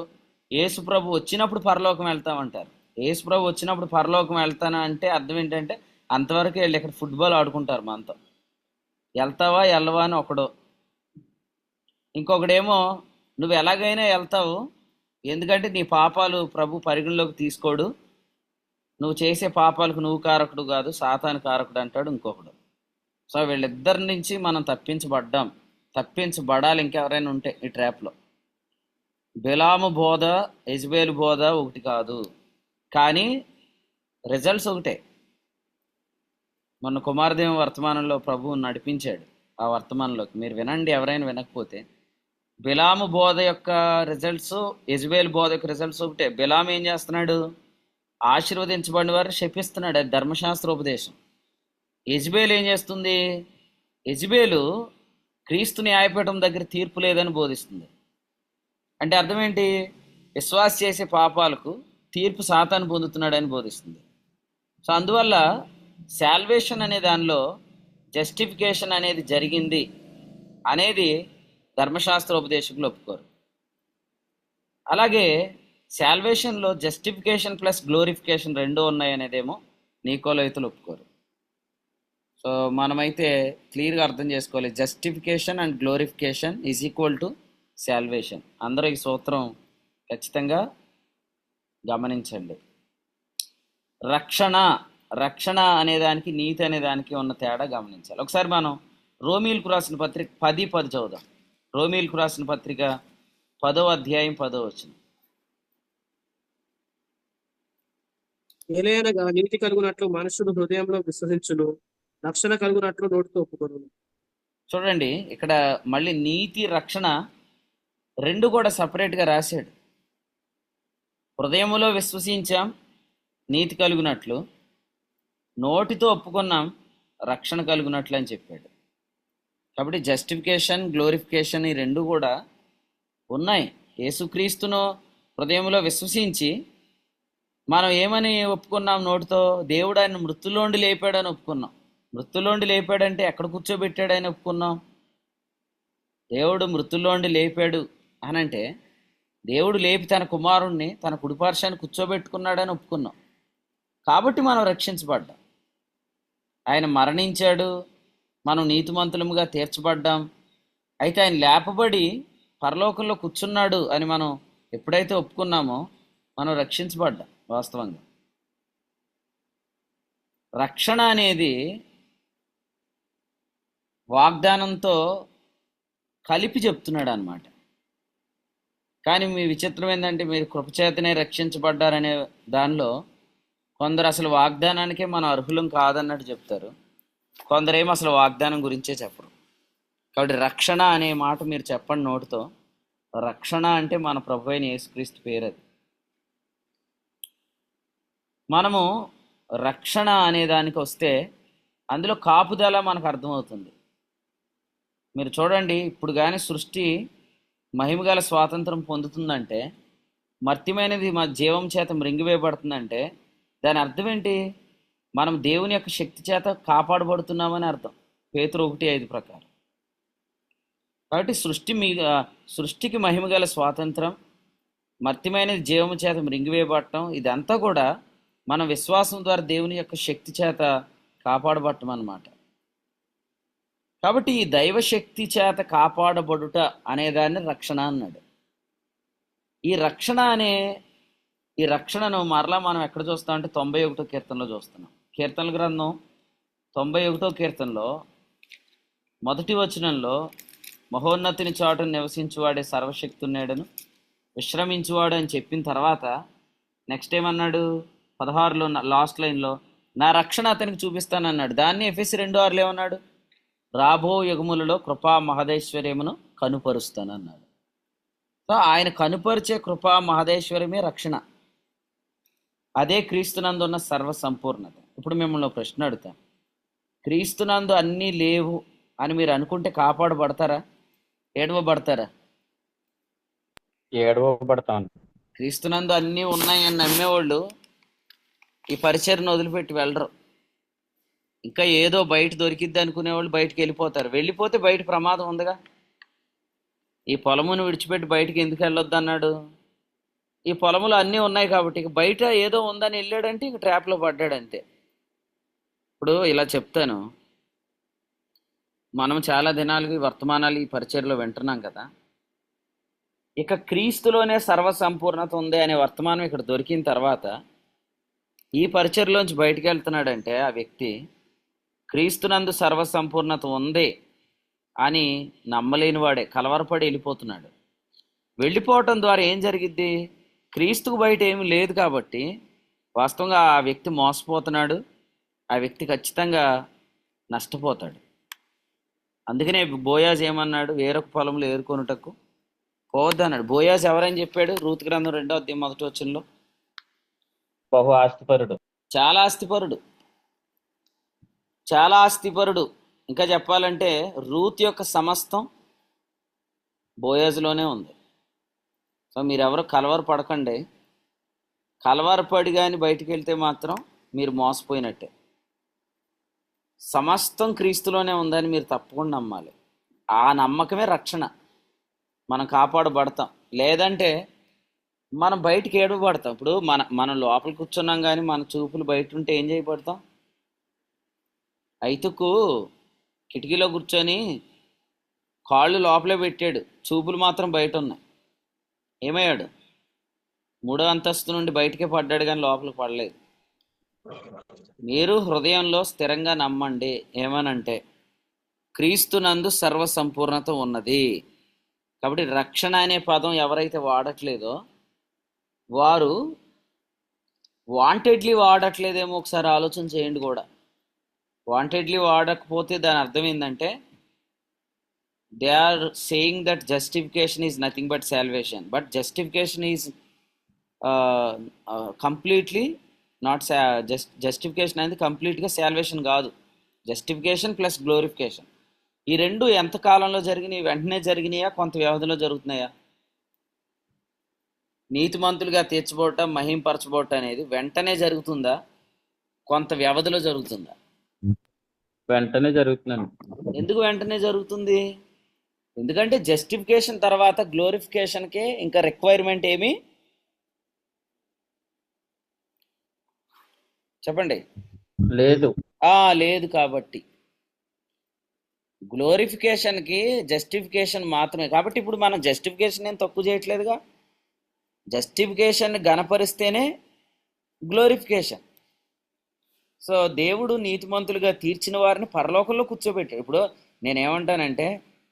యేసు ప్రభు వచ్చినప్పుడు పరలోకం వెళ్తామంటారు. యేసు ప్రభు వచ్చినప్పుడు పరలోకం వెళ్తాను అంటే అర్థం ఏంటంటే అంతవరకు వీళ్ళు ఇక్కడ ఫుట్బాల్ ఆడుకుంటారు మనతో. వెళ్తావా వెళ్ళవా అని ఒకడు, ఇంకొకడేమో నువ్వు ఎలాగైనా వెళ్తావు, ఎందుకంటే నీ పాపాలు ప్రభు పరిగణలోకి తీసుకోడు, నువ్వు చేసే పాపాలకు నువ్వు కారకుడు కాదు సాతాను కారకుడు అంటాడు ఇంకొకడు. సో వీళ్ళిద్దరి నుంచి మనం తప్పించబడాలి. ఇంకెవరైనా ఉంటే ఈ ట్రాప్లో బిలాము బోధ యెజబేలు బోధ ఒకటి కాదు, కానీ రిజల్ట్స్ ఒకటే. మొన్న కుమారదేవి వర్తమానంలో ప్రభువు నడిపించాడు. ఆ వర్తమానంలోకి మీరు వినండి, ఎవరైనా వినకపోతే. బిలాము బోధ యొక్క రిజల్ట్స్, యెజబేలు బోధ యొక్క రిజల్ట్స్ ఒకటే. బిలాము ఏం చేస్తున్నాడు? ఆశీర్వదించబడిన వారిని శపిస్తున్నాడు, అది ధర్మశాస్త్రోపదేశం. యెజబేలు ఏం చేస్తుంది? యెజబేలు క్రీస్తు న్యాయపీఠం దగ్గర తీర్పు లేదని బోధిస్తుంది. అంటే అర్థం ఏంటి? విశ్వాస చేసే పాపాలకు తీర్పు సాతాను పొందుతున్నాడని బోధిస్తుంది. సో అందువల్ల శాల్వేషన్ అనే దానిలో జస్టిఫికేషన్ అనేది జరిగింది అనేది ధర్మశాస్త్ర ఉపదేశకులు ఒప్పుకోరు. అలాగే శాల్వేషన్లో జస్టిఫికేషన్ ప్లస్ గ్లోరిఫికేషన్ రెండూ ఉన్నాయి అనేదేమో నీకోలైతులు ఒప్పుకోరు. సో మనమైతే క్లియర్గా అర్థం చేసుకోవాలి, justification and glorification is equal to salvation. అందరూ ఈ సూత్రం ఖచ్చితంగా గమనించండి. రక్షణ అనేదానికి నీతి అనేదానికి ఉన్న తేడా గమనించాలి. ఒకసారి మనం రోమీలకు రాసిన పత్రిక 10:10 చదువుదాం. రోమీలకు రాసిన పత్రిక 10వ అధ్యాయం 10వ వచనం. ఏలయనగా నీతి కలుగునట్లు మనుషుడు హృదయంలో విశ్వసించును, రక్షణ కలుగునట్లు నోటితో ఒప్పుకొను. చూడండి, ఇక్కడ మళ్ళీ నీతి రక్షణ రెండు కూడా సపరేట్గా రాశాడు. హృదయములో విశ్వసించాం నీతి కలుగునట్లు, నోటితో ఒప్పుకున్నాం రక్షణ కలుగునట్లు అని చెప్పాడు. కాబట్టి జస్టిఫికేషన్ గ్లోరిఫికేషన్ ఈ రెండు కూడా ఉన్నాయి. యేసుక్రీస్తును హృదయంలో విశ్వసించి మనం ఏమని ఒప్పుకున్నాం? నోటితో దేవుడు ఆయన మృత్యులోండి లేపాడని ఒప్పుకున్నాం. మృత్యులోండి లేపాడంటే ఎక్కడ కూర్చోబెట్టాడని ఒప్పుకున్నాం? దేవుడు మృత్యులోండి లేపాడు అనంటే దేవుడు లేపి తన కుమారుణ్ణి తన కుడిపార్శ్వాన్ని కూర్చోబెట్టుకున్నాడని ఒప్పుకున్నాం. కాబట్టి మనం రక్షించబడ్డాం. ఆయన మరణించాడు, మనం నీతిమంతులముగా తీర్చబడ్డాం. అయితే ఆయన లేపబడి పరలోకంలో కూర్చున్నాడు అని మనం ఎప్పుడైతే ఒప్పుకున్నామో మనం రక్షించబడ్డాం. వాస్తవంగా రక్షణ అనేది వాగ్దానంతో కలిపి చెప్తున్నాడు అన్నమాట. కానీ మీ విచిత్రం ఏంటంటే మీరు కృపచేతనే రక్షించబడ్డారనే దానిలో కొందరు అసలు వాగ్దానానికే మనం అర్హులం కాదన్నట్టు చెప్తారు, కొందరేమో అసలు వాగ్దానం గురించే చెప్పరు. కాబట్టి రక్షణ అనే మాట మీరు చెప్పండి నోటితో. రక్షణ అంటే మన ప్రభు అయిన యేసుక్రీస్తు పేరు. అది మనము రక్షణ అనే దానికి వస్తే అందులో కాపుదల మనకు అర్థమవుతుంది. మీరు చూడండి, ఇప్పుడు కానీ సృష్టి మహిమగల స్వాతంత్రం పొందుతుందంటే, మర్త్యమైనది మా జీవం చేత మృంగివేయబడుతుందంటే దాని అర్థం ఏంటి? మనం దేవుని యొక్క శక్తి చేత కాపాడబడుతున్నామని అర్థం, పేతురు 1:5 ప్రకారం. కాబట్టి సృష్టికి మహిమగల స్వాతంత్రం, మర్త్యమైనది జీవము చేత మృంగివేయబడటం, ఇదంతా కూడా మన విశ్వాసం ద్వారా దేవుని యొక్క శక్తి చేత కాపాడబడటం అన్నమాట. కాబట్టి ఈ దైవశక్తి చేత కాపాడబడుట అనేదాన్ని రక్షణ అన్నాడు. ఈ రక్షణను మరలా మనం ఎక్కడ చూస్తామంటే 91వ కీర్తనలో చూస్తున్నాం. కీర్తనల గ్రంథం 91వ కీర్తనలో 1వ వచనంలో మహోన్నతిని చాటును నివసించువాడే సర్వశక్తున్నేడను విశ్రమించువాడు అని చెప్పిన తర్వాత నెక్స్ట్ ఏమన్నాడు? 16లో లాస్ట్ లైన్లో నా రక్షణ అతనికి చూపిస్తానన్నాడు. దాన్ని ఎఫెసీ 2:6 ఏమన్నాడు? రాబో యుగములలో కృపా మహదేశ్వర్యమును కనుపరుస్తానన్నాడు. సో ఆయన కనుపరిచే కృపా మహదేశ్వర్యమే రక్షణ. అదే క్రీస్తునందు ఉన్న సర్వ సంపూర్ణత. ఇప్పుడు మిమ్మల్ని ప్రశ్న అడుగుతా, క్రీస్తునందు అన్నీ లేవు అని మీరు అనుకుంటే కాపాడబడతారా, ఏడవబడతారా? ఏడవబడతాను. క్రీస్తునందు అన్నీ ఉన్నాయని నమ్మేవాళ్ళు ఈ పరిచర్ను వదిలిపెట్టి వెళ్ళరు. ఇంకా ఏదో బయట దొరికిద్ది అనుకునేవాళ్ళు బయటికి వెళ్ళిపోతారు. వెళ్ళిపోతే బయట ప్రమాదం ఉందిగా. ఈ పొలమును విడిచిపెట్టి బయటికి ఎందుకు వెళ్ళొద్దు అన్నాడు? ఈ పొలములు అన్నీ ఉన్నాయి కాబట్టి ఇక బయట ఏదో ఉందని వెళ్ళాడంటే ఇక ట్రాప్లో పడ్డాడు అంతే. ఇప్పుడు ఇలా చెప్తాను, మనం చాలా దినాలుగా ఈ వర్తమానాలు ఈ పరిచర్లో వింటున్నాం కదా. ఇక క్రీస్తులోనే సర్వసంపూర్ణత ఉంది అనే వర్తమానం ఇక్కడ దొరికిన తర్వాత ఈ పరిచర్లోంచి బయటికి వెళ్తున్నాడంటే ఆ వ్యక్తి క్రీస్తునందు సర్వసంపూర్ణత ఉంది అని నమ్మలేని వాడే, కలవరపడి వెళ్ళిపోతున్నాడు. వెళ్ళిపోవటం ద్వారా ఏం జరిగిద్ది? క్రీస్తుకు బయట ఏమీ లేదు కాబట్టి వాస్తవంగా ఆ వ్యక్తి మోసపోతున్నాడు, ఆ వ్యక్తి ఖచ్చితంగా నష్టపోతాడు. అందుకనే బోయాజ్ ఏమన్నాడు? వేరొక పొలంలో ఏరుకొనుటకు పోవద్దు అన్నాడు. బోయాజ్ ఎవరని చెప్పాడు? రూతు గ్రంథం 2వ అధ్యాయం 1వ వచనంలో బహు ఆస్తిపరుడు. చాలా ఆస్తిపరుడు, చాలా ఆస్తిపరుడు. ఇంకా చెప్పాలంటే రూత్ యొక్క సమస్తం బోయాజ్లోనే ఉంది. సో మీరెవరు కలవర పడకండి. కలవరపడి కానీ బయటికి వెళ్తే మాత్రం మీరు మోసపోయినట్టే. సమస్తం క్రీస్తులోనే ఉందని మీరు తప్పకుండా నమ్మాలి. ఆ నమ్మకమే రక్షణ. మనం కాపాడబడతాం. లేదంటే మనం బయటికి ఏడవబడతాం. ఇప్పుడు మనం లోపల కూర్చున్నాం కానీ మన చూపులు బయట ఉంటే ఏం చేయబడతాం? ఐతుకు కిటికీలో కూర్చొని కాళ్ళు లోపలే పెట్టాడు, చూపులు మాత్రం బయట ఉన్నాయి. ఏమయ్యాడు? 3వ అంతస్తు నుండి బయటికే పడ్డాడు కానీ లోపలికి పడలేదు. మీరు హృదయంలో స్థిరంగా నమ్మండి. ఏమనంటే క్రీస్తునందు సర్వసంపూర్ణత ఉన్నది. కాబట్టి రక్షణ అనే పదం ఎవరైతే వాడట్లేదో వారు వాంటెడ్లీ వాడట్లేదేమో ఒకసారి ఆలోచన చేయండి కూడా. వాంటెడ్లీ వాడకపోతే దాని అర్థం ఏంటంటే they are saying that justification is nothing but salvation. But justification is completely not justification అనేది కంప్లీట్గా సాల్వేషన్ కాదు. జస్టిఫికేషన్ ప్లస్ గ్లోరిఫికేషన్ ఈ రెండు ఎంత కాలంలో జరిగినాయి? వెంటనే జరిగినాయా? కొంత వ్యవధిలో జరుగుతున్నాయా? నీతిమంతులుగా తీర్చబోవటం, మహింపరచబోవటం అనేది వెంటనే జరుగుతుందా? కొంత వ్యవధిలో జరుగుతుందా? వెంటనే జరుగుతున్నాను. ఎందుకు వెంటనే జరుగుతుంది? ఎందుకంటే జస్టిఫికేషన్ తర్వాత గ్లోరిఫికేషన్కే ఇంకా రిక్వైర్మెంట్ ఏమి చెప్పండి లేదు. లేదు. కాబట్టి గ్లోరిఫికేషన్కి జస్టిఫికేషన్ మాత్రమే. కాబట్టి ఇప్పుడు మనం జస్టిఫికేషన్ ఏం తక్కువ చేయట్లేదుగా. జస్టిఫికేషన్ గణపరిస్తేనే గ్లోరిఫికేషన్. సో దేవుడు నీతిమంతులుగా తీర్చిన వారిని పరలోకంలో కూర్చోబెట్టాడు. ఇప్పుడు నేనేమంటానంటే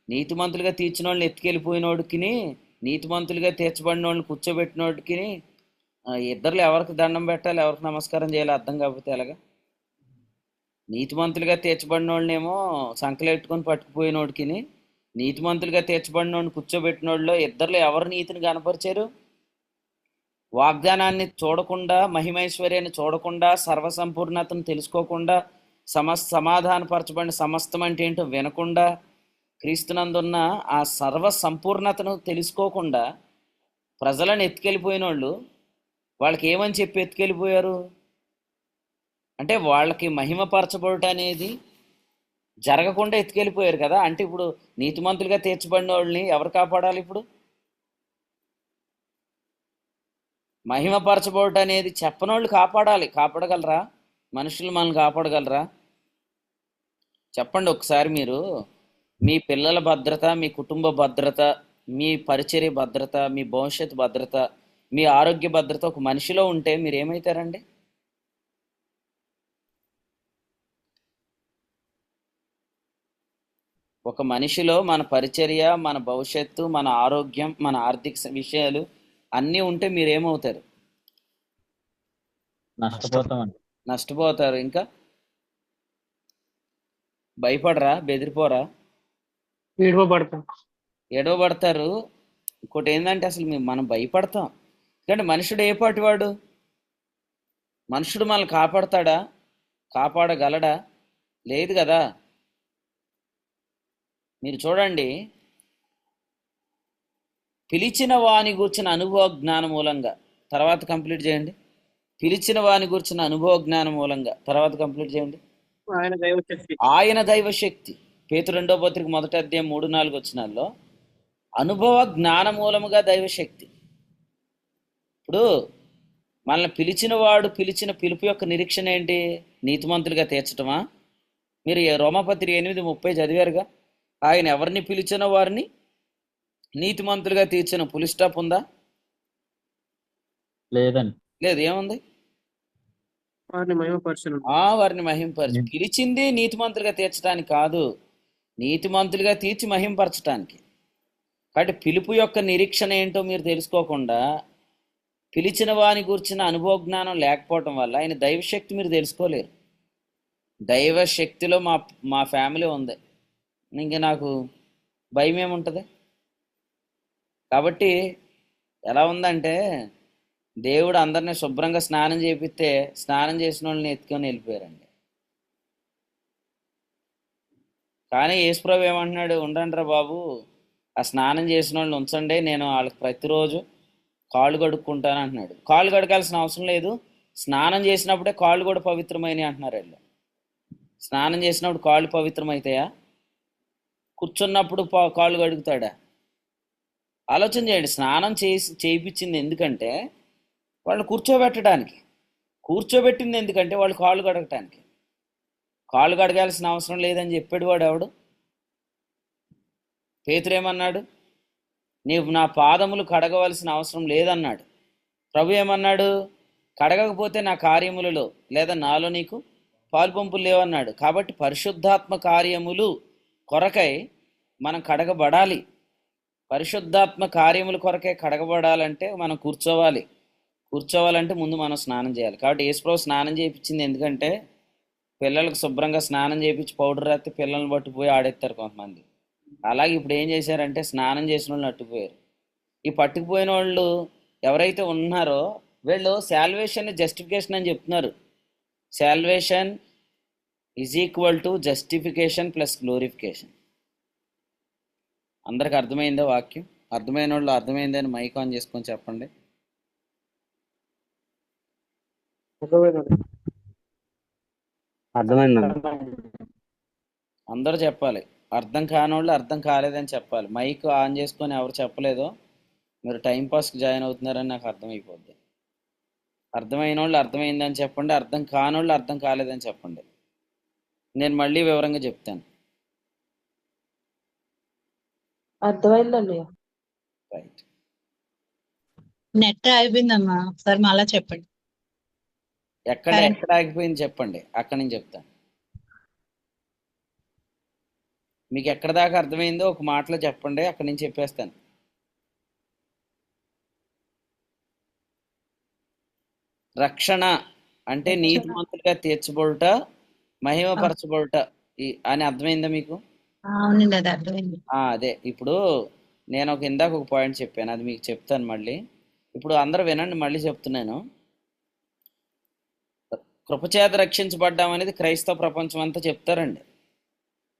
నీతిమంతులుగా తీర్చిన వాళ్ళని ఎత్తుకెళ్ళిపోయినోడికి, నీతిమంతులుగా తీర్చబడిన వాళ్ళని కూర్చోబెట్టినోడికి ఇద్దరులో ఎవరికి దండం పెట్టాలి, ఎవరికి నమస్కారం చేయాలి అర్థం కాకపోతే ఎలాగా? నీతిమంతులుగా తీర్చబడిన వాళ్ళనేమో సంకలెట్టుకొని పట్టుకుపోయినోడికి, నీతిమంతులుగా తీర్చబడిన వాడిని కూర్చోబెట్టిన వాళ్ళలో ఇద్దరులో ఎవరు నీతిని కనపరిచారు? వాగ్దానాన్ని చూడకుండా, మహిమైశ్వర్యాన్ని చూడకుండా, సర్వసంపూర్ణతను తెలుసుకోకుండా, సమాధానపరచబడిన సమస్తం అంటే ఏంటో వినకుండా, క్రీస్తునందున్న ఆ సర్వసంపూర్ణతను తెలుసుకోకుండా ప్రజలను ఎత్తుకెళ్ళిపోయిన వాళ్ళు వాళ్ళకి ఏమని చెప్పి ఎత్తుకెళ్ళిపోయారు అంటే వాళ్ళకి మహిమపరచబడటం అనేది జరగకుండా ఎత్తుకెళ్ళిపోయారు కదా. అంటే ఇప్పుడు నీతిమంతులుగా తీర్చబడిన వాళ్ళని ఎవరు కాపాడాలి? ఇప్పుడు మహిమపరచబడటం అనేది చెప్పనోళ్ళు కాపాడాలి. కాపాడగలరా? మనుషులు మనల్ని కాపాడగలరా? చెప్పండి ఒకసారి. మీరు మీ పిల్లల భద్రత, మీ కుటుంబ భద్రత, మీ పరిచర్య భద్రత, మీ భవిష్యత్తు భద్రత, మీ ఆరోగ్య భద్రత ఒక మనిషిలో ఉంటే మీరు ఏమవుతారండి? ఒక మనిషిలో మన పరిచర్య, మన భవిష్యత్తు, మన ఆరోగ్యం, మన ఆర్థిక విషయాలు అన్నీ ఉంటే మీరేమవుతారు? నష్టపోతామండి. నష్టపోతారు. ఇంకా భయపడరా? బెదిరిపోరా? ఏడవబడతారు. ఇంకోటి ఏంటంటే అసలు మనం భయపడతాం. ఎందుకంటే మనుషుడు ఏ పాటివాడు? మనుషుడు మనల్ని కాపాడతాడా? కాపాడగలడా? లేదు కదా. మీరు చూడండి, పిలిచిన వాని గూర్చిన అనుభవ జ్ఞానం మూలంగా తర్వాత కంప్లీట్ చేయండి. పిలిచిన వాని గూర్చిన అనుభవ జ్ఞానం మూలంగా తర్వాత కంప్లీట్ చేయండి. ఆయన దైవశక్తి. పేతురు 2వ పత్రిక 1వ అధ్యాయం 3-4 వచనాల్లో అనుభవ జ్ఞాన మూలముగా దైవశక్తి. ఇప్పుడు ఇప్పుడు మనల్ని పిలిచిన వాడు పిలిచిన పిలుపు యొక్క నిరీక్షణ ఏంటి? నీతిమంతులుగా తీర్చటమా? మీరు రోమాపత్రిక 8:30 చదివారుగా. ఆయన ఎవరిని పిలిచిన వారిని నీతిమంతులుగా తీర్చిన. పులి స్టాప్ ఉందా? లేదండి. లేదు. ఏముంది? వారిని మహిమపరచును. వారిని మహింపరచు. పిలిచింది నీతిమంతులుగా తీర్చడానికి కాదు, నీతిమంతులుగా తీర్చి మహింపరచటానికి. కాబట్టి పిలుపు యొక్క నిరీక్షణ ఏంటో మీరు తెలుసుకోకుండా, పిలిచిన వాని గురించిన అనుభవ జ్ఞానం లేకపోవటం వల్ల ఆయన దైవశక్తి మీరు తెలుసుకోలేరు. దైవశక్తిలో మా ఫ్యామిలీ ఉంది, ఇంక నాకు భయం ఏముంటుంది? కాబట్టి ఎలా ఉందంటే, దేవుడు అందరినీ శుభ్రంగా స్నానం చేపిస్తే స్నానం చేసిన వాళ్ళని ఎత్తుకొని వెళ్ళిపోయారండి. కానీ యేసుప్రభు ఏమంటున్నాడు? ఉండండిరా బాబు, ఆ స్నానం చేసిన వాళ్ళని ఉంచండి, నేను వాళ్ళకి ప్రతిరోజు కాళ్ళు కడుక్కుంటాను అంటున్నాడు. కాళ్ళు కడకాల్సిన అవసరం లేదు, స్నానం చేసినప్పుడే కాళ్ళు కూడా పవిత్రమైనవి అంటున్నారు వీళ్ళు. స్నానం చేసినప్పుడు కాళ్ళు పవిత్రమవుతాయా? కూర్చున్నప్పుడు కాళ్ళు కడుగుతాడా? ఆలోచన చేయండి. స్నానం చేయించింది ఎందుకంటే వాళ్ళు కూర్చోబెట్టింది ఎందుకంటే వాళ్ళు కాళ్ళు కడగటానికి. కాళ్ళు కడగాల్సిన అవసరం లేదని చెప్పాడు వాడు ఎవడు? పేతురు ఏమన్నాడు? నీవు నా పాదములు కడగవలసిన అవసరం లేదన్నాడు. ప్రభు ఏమన్నాడు? కడగకపోతే నా కార్యములలో లేదా నాలో నీకు పాలుపంపులు లేవన్నాడు. కాబట్టి పరిశుద్ధాత్మ కార్యములు కొరకై మనం కడగబడాలి. పరిశుద్ధాత్మ కార్యముల కొరకై కడగబడాలంటే మనం కూర్చోవాలంటే ముందు మనం స్నానం చేయాలి. కాబట్టి యేసుప్రభు స్నానం చేయించింది ఎందుకంటే పిల్లలకు శుభ్రంగా స్నానం చేయించి పౌడర్ రాస్తే పిల్లల్ని పట్టుకుపోయి ఆడెత్తారు కొంతమంది. అలాగే ఇప్పుడు ఏం చేశారంటే స్నానం చేసిన వాళ్ళని అట్టుకుపోయారు. ఈ పట్టుకుపోయిన వాళ్ళు ఎవరైతే ఉన్నారో వీళ్ళు శాల్వేషన్ జస్టిఫికేషన్ అని చెప్తున్నారు. Salvation is equal to justification plus glorification. అందరికి అర్థమైందా వాక్యం? అర్థమైన వాళ్ళు అర్థమైందని మైక్ ఆన్ చేసుకొని చెప్పండి. అందరూ చెప్పాలి. అర్థం కాని వాళ్ళు అర్థం కాలేదని చెప్పాలి. మైక్ ఆన్ చేసుకొని ఎవరు చెప్పలేదో మీరు టైంపాస్కి జాయిన్ అవుతున్నారని నాకు అర్థమైపోద్ది. అర్థమైన వాళ్ళు అర్థమైందని చెప్పండి, అర్థం కాని వాళ్ళు అర్థం కాలేదని చెప్పండి. నేను మళ్ళీ వివరంగా చెప్తాను. అర్థమైందండి. రైట్. నెట్ అయిపోయిందమ్మా, ఒకసారి మళ్ళా చెప్పండి. ఎక్కడ ఆగిపోయింది చెప్పండి, అక్కడి నుంచి చెప్తాను. మీకు ఎక్కడ దాకా అర్థమైందో ఒక మాటలో చెప్పండి, అక్కడి నుంచి చెప్పేస్తాను. రక్షణ అంటే నీతిమంతులుగా తీర్చబడుట, మహిమపరచబడుట అని అర్థమైందా మీకు? అవునండి, అది అర్థమైంది. అదే. ఇప్పుడు నేను ఇందాక ఒక పాయింట్ చెప్పాను, అది మీకు చెప్తాను మళ్ళీ. ఇప్పుడు అందరూ వినండి, మళ్ళీ చెప్తున్నాను. కృపచేత రక్షించబడ్డాం అనేది క్రైస్తవ ప్రపంచం అంతా చెప్తారండి.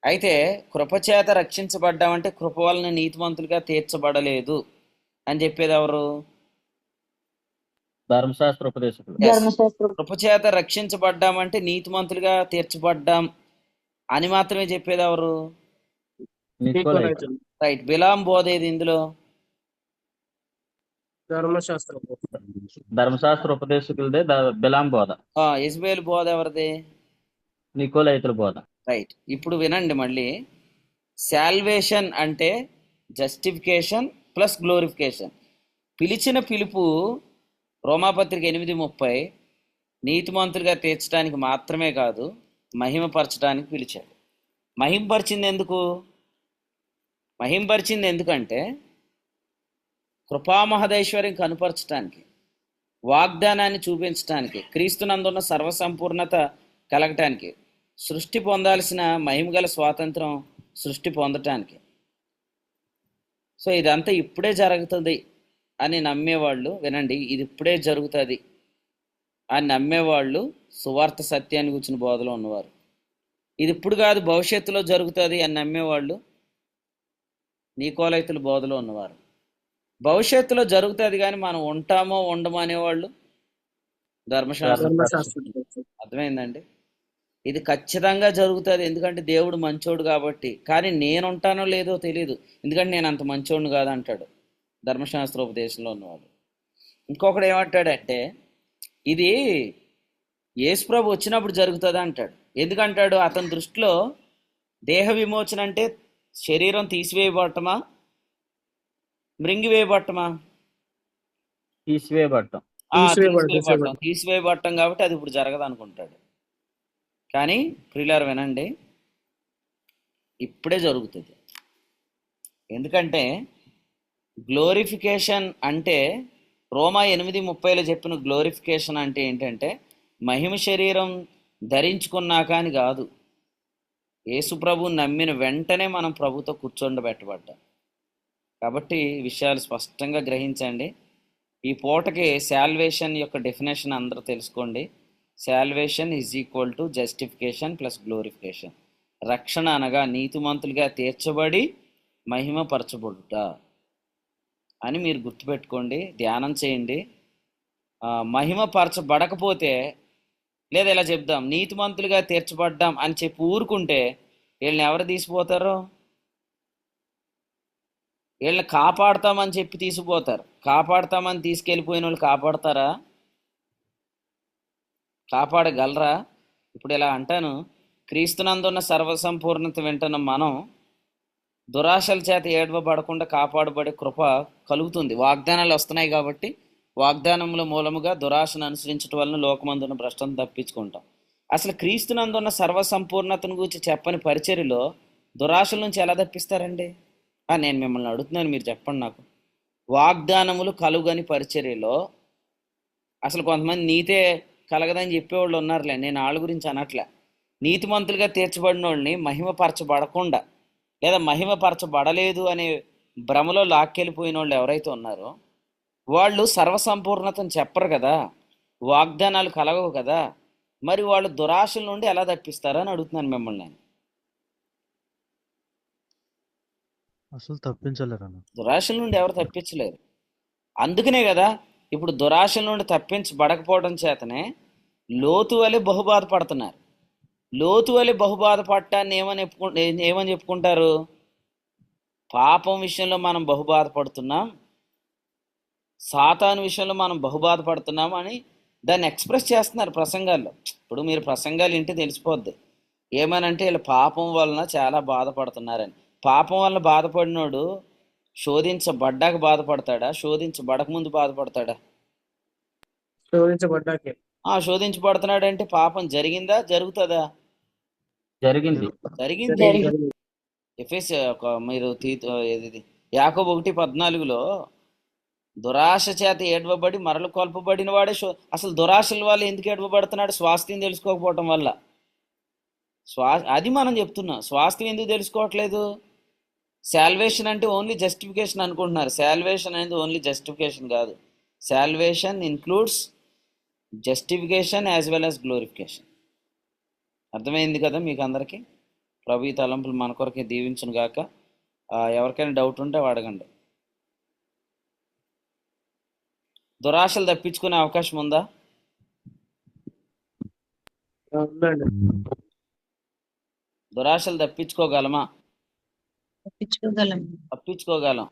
అయితే కృపచేత రక్షించబడ్డామంటే కృప వలన నీతిమంతులుగా తీర్చబడలేదు అని చెప్పేది ఎవరు? ధర్మశాస్త్ర ఉపదేశకులు. కృపచేత రక్షించబడ్డామంటే నీతిమంతులుగా తీర్చబడ్డాం అని మాత్రమే చెప్పేది ఎవరు? రైట్. బిలాం బోధ ఏది ఇందులో? ధర్మశాస్త్ర ఉపదేశకులదే బిలాం బోధ. యెజబేలు బోధ ఎవరిది? నికోలైతుల బోధ. రైట్. ఇప్పుడు వినండి మళ్ళీ. శాల్వేషన్ అంటే జస్టిఫికేషన్ ప్లస్ గ్లోరిఫికేషన్. పిలిచిన పిలుపు రోమాపత్రిక 8:30 నీతిమంతులుగా తీర్చడానికి మాత్రమే కాదు, మహిమపరచడానికి పిలిచాడు. మహింపరిచింది ఎందుకంటే కృపామహదైశ్వర్యం కనుపరచడానికి, వాగ్దానాన్ని చూపించడానికి, క్రీస్తునందున్న సర్వసంపూర్ణత కలగటానికి, సృష్టి పొందాల్సిన మహిమగల స్వాతంత్రం సృష్టి పొందటానికి. సో ఇదంతా ఇప్పుడే జరుగుతుంది అని నమ్మేవాళ్ళు వినండి, ఇది ఇప్పుడే జరుగుతుంది అని నమ్మేవాళ్ళు సువార్త సత్యాన్ని గురించిన బోధలో ఉన్నవారు. ఇది ఇప్పుడు కాదు భవిష్యత్తులో జరుగుతుంది అని నమ్మేవాళ్ళు నీకోలైతుల బోధలో ఉన్నవారు. భవిష్యత్తులో జరుగుతుంది కానీ మనం ఉంటామో ఉండమో అనేవాళ్ళు ధర్మశాస్త్రం. అర్థమైందండి? ఇది ఖచ్చితంగా జరుగుతుంది, ఎందుకంటే దేవుడు మంచోడు కాబట్టి. కానీ నేను ఉంటానో లేదో తెలియదు, ఎందుకంటే నేను అంత మంచోడిని కాదంటాడు ధర్మశాస్త్ర ఉపదేశంలో ఉన్నవాడు. ఇంకొకడు ఏమంటాడంటే ఇది యేసుప్రభు వచ్చినప్పుడు జరుగుతుంది అంటాడు. ఎందుకంటాడు? అతని దృష్టిలో దేహ విమోచన అంటే శరీరం తీసివేయబడటమా, మృంగివేయబడటమా? తీసివేయబడటం. తీసివేయబడటం కాబట్టి అది ఇప్పుడు జరగదు అనుకుంటాడు. కానీ ప్రియులారా వినండి, ఇప్పుడే జరుగుతుంది. ఎందుకంటే గ్లోరిఫికేషన్ అంటే రోమా 8:30లో చెప్పిన గ్లోరిఫికేషన్ అంటే ఏంటంటే మహిమ శరీరం ధరించుకున్నాక అని కాదు. యేసు ప్రభు నమ్మిన వెంటనే మనం ప్రభుతో కూర్చోండబెట్టబడ్డాం. కాబట్టి విషయాలు స్పష్టంగా గ్రహించండి. ఈ పూటకి శాల్వేషన్ యొక్క డెఫినేషన్ అందరూ తెలుసుకోండి. Salvation is equal to justification plus glorification. రక్షణ అనగా నీతిమంతులుగా తీర్చబడి మహిమపరచబడుట అని మీరు గుర్తుపెట్టుకోండి, ధ్యానం చేయండి. మహిమపరచబడకపోతే, లేదా ఇలా చెప్దాం, నీతిమంతులుగా తీర్చబడ్డాం అని చెప్పి ఊరుకుంటే వీళ్ళని ఎవరు తీసిపోతారు? వీళ్ళని కాపాడుతామని చెప్పి తీసుకుపోతారు. కాపాడుతామని తీసుకెళ్ళిపోయిన వాళ్ళు కాపాడతారా? కాపాడగలరా? ఇప్పుడు ఇలా అంటాను, క్రీస్తునందున్న సర్వసంపూర్ణత వింటున్న మనం దురాశల చేత ఏడవబడకుండా కాపాడబడే కృప కలుగుతుంది. వాగ్దానాలు వస్తున్నాయి కాబట్టి వాగ్దానముల మూలముగా దురాశను అనుసరించడం వలన లోకమందున్న భ్రష్టను తప్పించుకుంటాం. అసలు క్రీస్తునందున్న సర్వసంపూర్ణతను గురించి చెప్పని పరిచర్యలో దురాశల నుంచి ఎలా తప్పిస్తారండి? నేను మిమ్మల్ని అడుగుతున్నాను, మీరు చెప్పండి నాకు. వాగ్దానములు కలుగని పరిచర్యలో అసలు కొంతమంది నీతే కలగదని చెప్పేవాళ్ళు ఉన్నారులే, నేను వాళ్ళ గురించి అనట్లే. నీతిమంతులుగా తీర్చబడిన వాళ్ళని మహిమపరచబడకుండా లేదా మహిమపరచబడలేదు అనే భ్రమలో లాక్కెళ్ళిపోయిన వాళ్ళు ఎవరైతే ఉన్నారో వాళ్ళు సర్వసంపూర్ణతను చెప్పరు కదా, వాగ్దానాలు కలగవు కదా, మరి వాళ్ళు దురాశల నుండి ఎలా తప్పిస్తారని అడుగుతున్నాను మిమ్మల్ని నేను. అసలు తప్పించలేరు అన్న. దురాశల నుండి ఎవరు తప్పించలేరు. అందుకనే కదా ఇప్పుడు దురాశల నుండి తప్పించబడకపోవడం చేతనే లోతు వలె బహుబాధపడుతున్నారు. లోతు వలె బహుబాధపడటాన్ని ఏమని చెప్పుకుంటారు? పాపం విషయంలో మనం బహుబాధపడుతున్నాం, సాతాను విషయంలో మనం బహుబాధపడుతున్నాం అని దాన్ని ఎక్స్ప్రెస్ చేస్తున్నారు ప్రసంగాల్లో. ఇప్పుడు మీరు ప్రసంగాలు ఇంటి తెలిసిపోద్ది ఏమనంటే వీళ్ళు పాపం వలన చాలా బాధపడుతున్నారని. పాపం వలన బాధపడినోడు శోధించబడ్డాక బాధపడతాడా, శోధించబడక ముందు బాధపడతాడా? శోధించబడ్డాకే. శోధించబడుతున్నాడు అంటే పాపం జరిగిందా, జరుగుతుందా? జరిగింది. జరిగింది. ఎఫెస్ మీరు యాకోబు 1:14లో దురాశ చేత ఏడవబడి మరలు కొల్పబడిన వాడే అసలు దురాశల వల్ల ఎందుకు ఏడవబడుతున్నాడు? స్వాస్థ్యం తెలుసుకోకపోవటం వల్ల. అది మనం చెప్తున్నాం. స్వాస్థ్యం ఎందుకు తెలుసుకోవట్లేదు? శాల్వేషన్ అంటే ఓన్లీ జస్టిఫికేషన్ అనుకుంటున్నారు. శాల్వేషన్ అనేది ఓన్లీ జస్టిఫికేషన్ కాదు. Salvation includes justification as well as glorification. అర్థమైంది కదా మీకు అందరికీ? ప్రభు ఈ తలంపులు మన కొరకే దీవించును గాక. ఎవరికైనా డౌట్ ఉంటే అడగండి. దురాశలు తప్పించుకునే అవకాశం ఉందా? దురాశలు తప్పించుకోగలమా? తప్పించుకోగలం.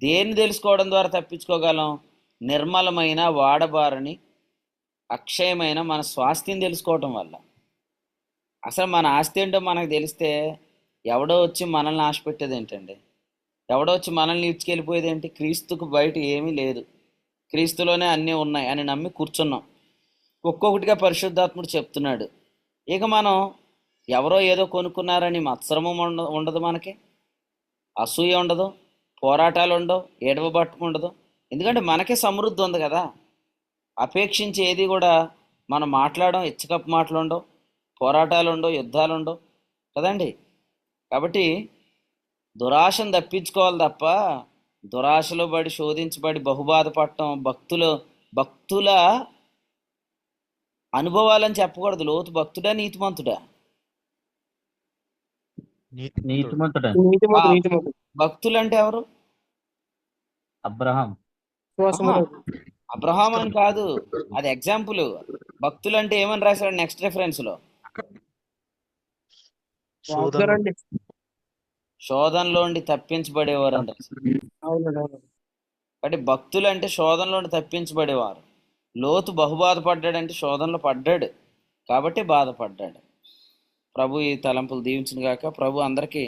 దేన్ని తెలుసుకోవడం ద్వారా తప్పించుకోగలం? నిర్మలమైన, వాడబారని, అక్షయమైన మన స్వాస్థ్యం తెలుసుకోవటం వల్ల. అసలు మన ఆస్తి ఏంటో మనకు తెలిస్తే ఎవడో వచ్చి మనల్ని ఆశపెట్టేది ఏంటండి? ఎవడో వచ్చి మనల్ని ఇడ్చుకెళ్ళిపోయేది ఏంటి? క్రీస్తుకు బయట ఏమీ లేదు, క్రీస్తులోనే అన్నీ ఉన్నాయి అని నమ్మి కూర్చున్నాం. ఒక్కొక్కటిగా పరిశుద్ధాత్ముడు చెప్తున్నాడు. ఇక మనం ఎవరో ఏదో కొనుక్కున్నారని మత్సరము ఉండదు, మనకి అసూయ ఉండదు, పోరాటాలు ఉండవు, ఏడవబట్టం ఉండదు. ఎందుకంటే మనకే సమృద్ధి ఉంది కదా. అపేక్షించి ఏది కూడా మనం మాట్లాడడం, ఇచ్చకప్పు మాటలు ఉండవు, పోరాటాలు ఉండవు, యుద్ధాలు ఉండవు కదండి. కాబట్టి దురాశను తప్పించుకోవాలి తప్ప దురాశలో పడి శోధించబడి బహుబాధపడటం భక్తుల అనుభవాలని చెప్పకూడదు. లోతు భక్తుడా, నీతిమంతుడా? నీతిమంతుడే. భక్తులు అంటే ఎవరు? అబ్రహాం. అబ్రహాం అని కాదు, అది ఎగ్జాంపుల్. భక్తులు అంటే ఏమని రాశాడు నెక్స్ట్ రెఫరెన్స్ లో? శోధనలో ఉండి తప్పించబడేవారు అంట. కాబట్టి భక్తులు అంటే శోధనలో నుండి తప్పించబడేవారు. లోతు బహుబాధపడ్డాడంటే శోధనలో పడ్డాడు కాబట్టి బాధపడ్డాడు. ప్రభు ఈ తలంపులు దీవించును గాక. ప్రభు అందరికీ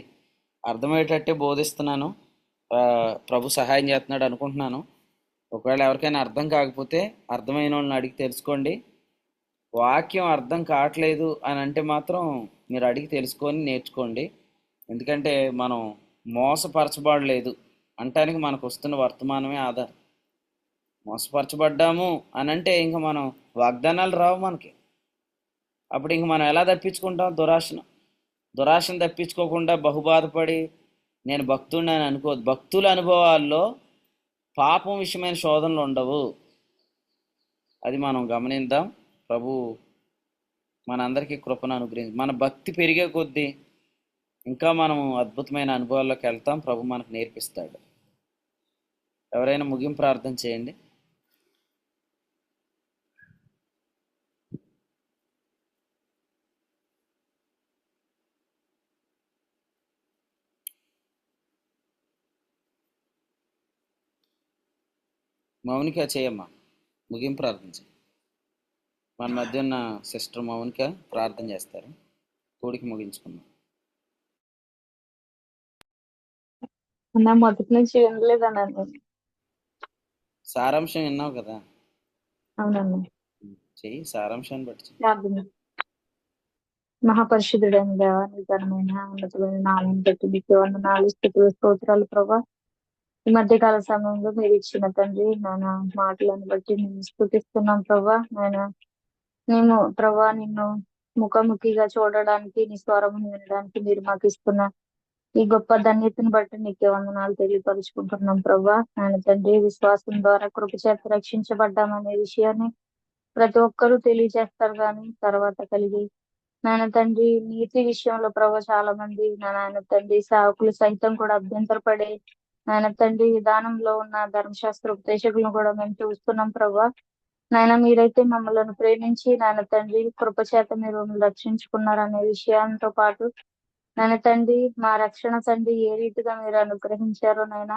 అర్థమయ్యేటట్టే బోధిస్తున్నాను. ప్రభు సహాయం చేస్తున్నాడు అనుకుంటున్నాను. ఒకవేళ ఎవరికైనా అర్థం కాకపోతే అర్థమైన వాళ్ళని అడిగి తెలుసుకోండి. వాక్యం అర్థం కావట్లేదు అని అంటే మాత్రం మీరు అడిగి తెలుసుకొని నేర్చుకోండి. ఎందుకంటే మనం మోసపరచబడలేదు అంటానికి మనకు వస్తున్న వర్తమానమే ఆధారం. మోసపరచబడ్డాము అని అంటే ఇంక మనం వాగ్దానాలు రావు మనకి. అప్పుడు ఇంక మనం ఎలా తప్పించుకుంటాం? దురాశను తప్పించుకోకుండా బహుబాధపడి నేను భక్తుడిని అని అనుకోవద్దు. భక్తుల అనుభవాల్లో పాపం విషయమైన శోధనలు ఉండవు. అది మనం గమనిద్దాం. ప్రభు మనందరికీ కృపను అనుగ్రహించి మన భక్తి పెరిగే కొద్దీ ఇంకా మనం అద్భుతమైన అనుభవాల్లోకి వెళ్తాం. ప్రభు మనకు నేర్పిస్తాడు. ఎవరైనా ముగింపు ప్రార్థన చేయండి. మౌనిక చేయమ్మా, ముగింపు ప్రార్థన చేయి. మన మధ్య ఉన్న సిస్టర్ మౌనిక ప్రార్థన చేస్తారు. కూడికి ముగించుకుందాం. అన్న మొదటి నుంచి వినలేదన్నా నేను. సారాంశం విన్నావు కదా, అవునన్నా. చెయ్యి. సారాంశాన్ని బట్టి చెయ్యి. ప్రార్థన. మహాపరిశుద్ధుడైన దేవా, నీ ఘనమైన ఉన్నతమైన నామం బట్టి నీకు వందనాలు, స్తుతులు, స్తోత్రాలు ప్రభా. ఈ మధ్యకాల సమయంలో మీరు ఇచ్చిన తండ్రి నాన్న మాటలను బట్టి మేము స్తుతిస్తున్నాం ప్రభా. మేము ప్రభా నిన్ను ముఖాముఖిగా చూడడానికి, నీ స్వరమును వినడానికి మీరు మాకు ఇస్తున్న ఈ గొప్ప ధన్యతను బట్టి నీకే వందనాలు తెలియపరుచుకుంటున్నాం ప్రభా. ఆయన తండ్రి, విశ్వాసం ద్వారా కృప చేత రక్షించబడ్డామనే విషయాన్ని ప్రతి ఒక్కరూ తెలియజేస్తారు కానీ తర్వాత కలిగి నాయన తండ్రి నీతి విషయంలో ప్రభా చాలా మంది నాయన తండ్రి సేవకులు సైతం కూడా అభ్యంతరపడే నాయన తండ్రి విధానంలో ఉన్న ధర్మశాస్త్ర ఉపదేశకులను కూడా మేము చూస్తున్నాం ప్రభా. నాయన మీరైతే మమ్మల్ని ప్రేమించి నాయన తండ్రి కృప చేత మీరు మమ్మల్ని రక్షించుకున్నారు అనే విషయంతో పాటు నాయన తండ్రి మా రక్షణ తండ్రి ఏ రీతిగా మీరు అనుగ్రహించారో నాయన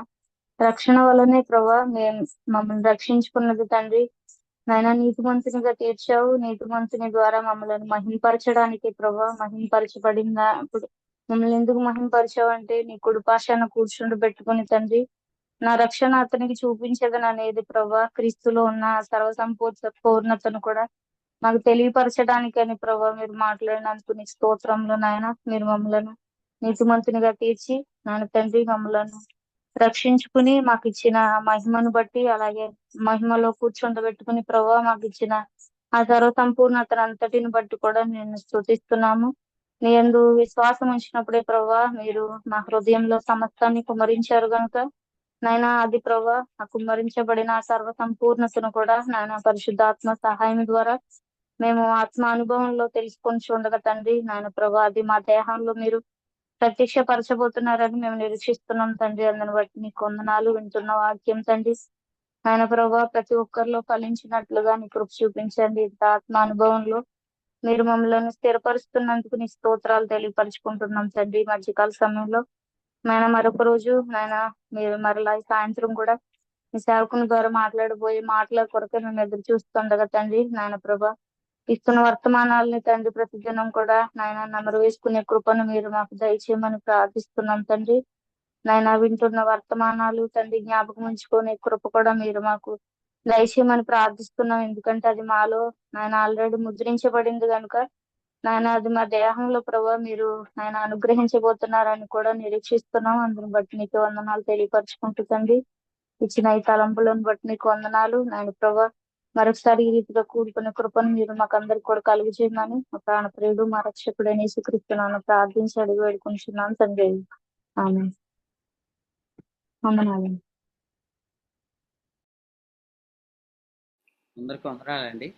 రక్షణ వల్లనే ప్రభా మేము మమ్మల్ని రక్షించుకున్నది తండ్రి. నాయన నీతిమంతునిగా తీర్చావు. నీతిమంతుని ద్వారా మమ్మల్ని మహింపరచడానికి ప్రభా మహింపరచబడిందా ఇప్పుడు మమ్మల్ని ఎందుకు మహింపరచావు అంటే నీ కుడిపాశాన కూర్చుండి పెట్టుకుని తండ్రి నా రక్షణ అతనికి చూపించదని అనేది ప్రభా క్రీస్తులో ఉన్న పూర్ణతను కూడా మాకు తెలియపరచడానికి అని ప్రభా మీరు మాట్లాడినందుకు నీ స్తోత్రంలో నాయన మీరు మమ్మలను నీతిమంతునిగా తీర్చి నాన్న తండ్రి మమ్మలను రక్షించుకుని మాకు ఇచ్చిన మహిమను బట్టి అలాగే మహిమలో కూర్చుండబెట్టుకుని ప్రభా మాకు ఇచ్చిన ఆ సర్వసంపూర్ణతను అంతటిని బట్టి కూడా నేను స్తుతిస్తున్నాము. నీ యందు విశ్వాసం ఉంచినప్పుడే ప్రభా మీరు మా హృదయంలో సమస్తాన్ని కుమరించారు కనుక నాయన అది ప్రభా ఆ కుమ్మరించబడిన సర్వ సంపూర్ణతను కూడా నాయన పరిశుద్ధాత్మ సహాయం ద్వారా మేము ఆత్మ అనుభవంలో తెలుసుకొని చూడగా తండ్రి నాయన ప్రభా అది మా దేహంలో మీరు ప్రత్యక్షపరచబోతున్నారని మేము నిరీక్షిస్తున్నాం తండ్రి. అందుని బట్టి నీకు వందనాలు. వింటున్న వాక్యం తండ్రి నాయన ప్రభా ప్రతి ఒక్కరిలో ఫలించినట్లుగా నీ కృప చూపించండి. ఇంత ఆత్మ అనుభవంలో మీరు మమ్మల్ని స్థిరపరుస్తున్నందుకు నీ స్తోత్రాలు తెలియపరుచుకుంటున్నాం తండ్రి. మధ్యకాల సమయంలో నాయన మరొక రోజు నాయన మీరు మరలా ఈ సాయంత్రం కూడా మీ సేవకుని ద్వారా మాట్లాడబోయే మాటల కొరకే మేము ఎదురు చూస్తుండగా తండ్రి నాయన ప్రభా ఇస్తున్న వర్తమానాలని తండ్రి ప్రతిదినం కూడా నాయన నమ్మరు వేసుకునే కృపను మీరు మాకు దయచేయమని ప్రార్థిస్తున్నాం తండ్రి. నాయన వింటున్న వర్తమానాలు తండ్రి జ్ఞాపకం ఉంచుకునే కృప కూడా మీరు మాకు దయచేయమని ప్రార్థిస్తున్నాం. ఎందుకంటే అది మాలో నాయన ఆల్రెడీ ముద్రించబడింది కనుక నాయన అది మా దేహంలో ప్రభావ మీరు నాయన అనుగ్రహించబోతున్నారని కూడా నిరీక్షిస్తున్నాం. అందుని బట్టి నీకు వందనాలు తెలియపరచుకుంటూ తండ్రి ఇచ్చిన ఈ తలంపులను బట్టి నీకు వందనాలు నాయన ప్రభా. మరొకసారి ఈ రీతిగా కూడుకునే కృపను మీరు మాకు అందరికి కూడా కలుగు చేయమని మా ప్రాణప్రియుడు మా రక్షకుడైన యేసుక్రీస్తునామమున ప్రార్థించి అడిగి వేడుకుంటున్నాను తండ్రి. ఆమేన్. వందనాలు. అందరికీ వందనాలండి.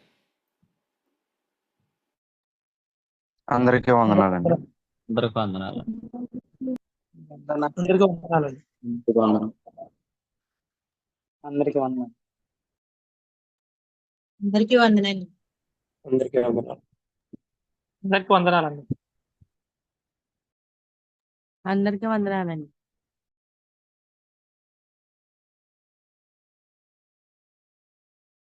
అందరికీ వందనాలండి. అందరికీ వందనాలు. అందరికీ వందనాలండి. అందరికీ వందనాలు. అందరికీ వందనాలు. అందరికీ వందనాలు. అందరికీ వందనాలండి. అందరికీ వందనాలండి.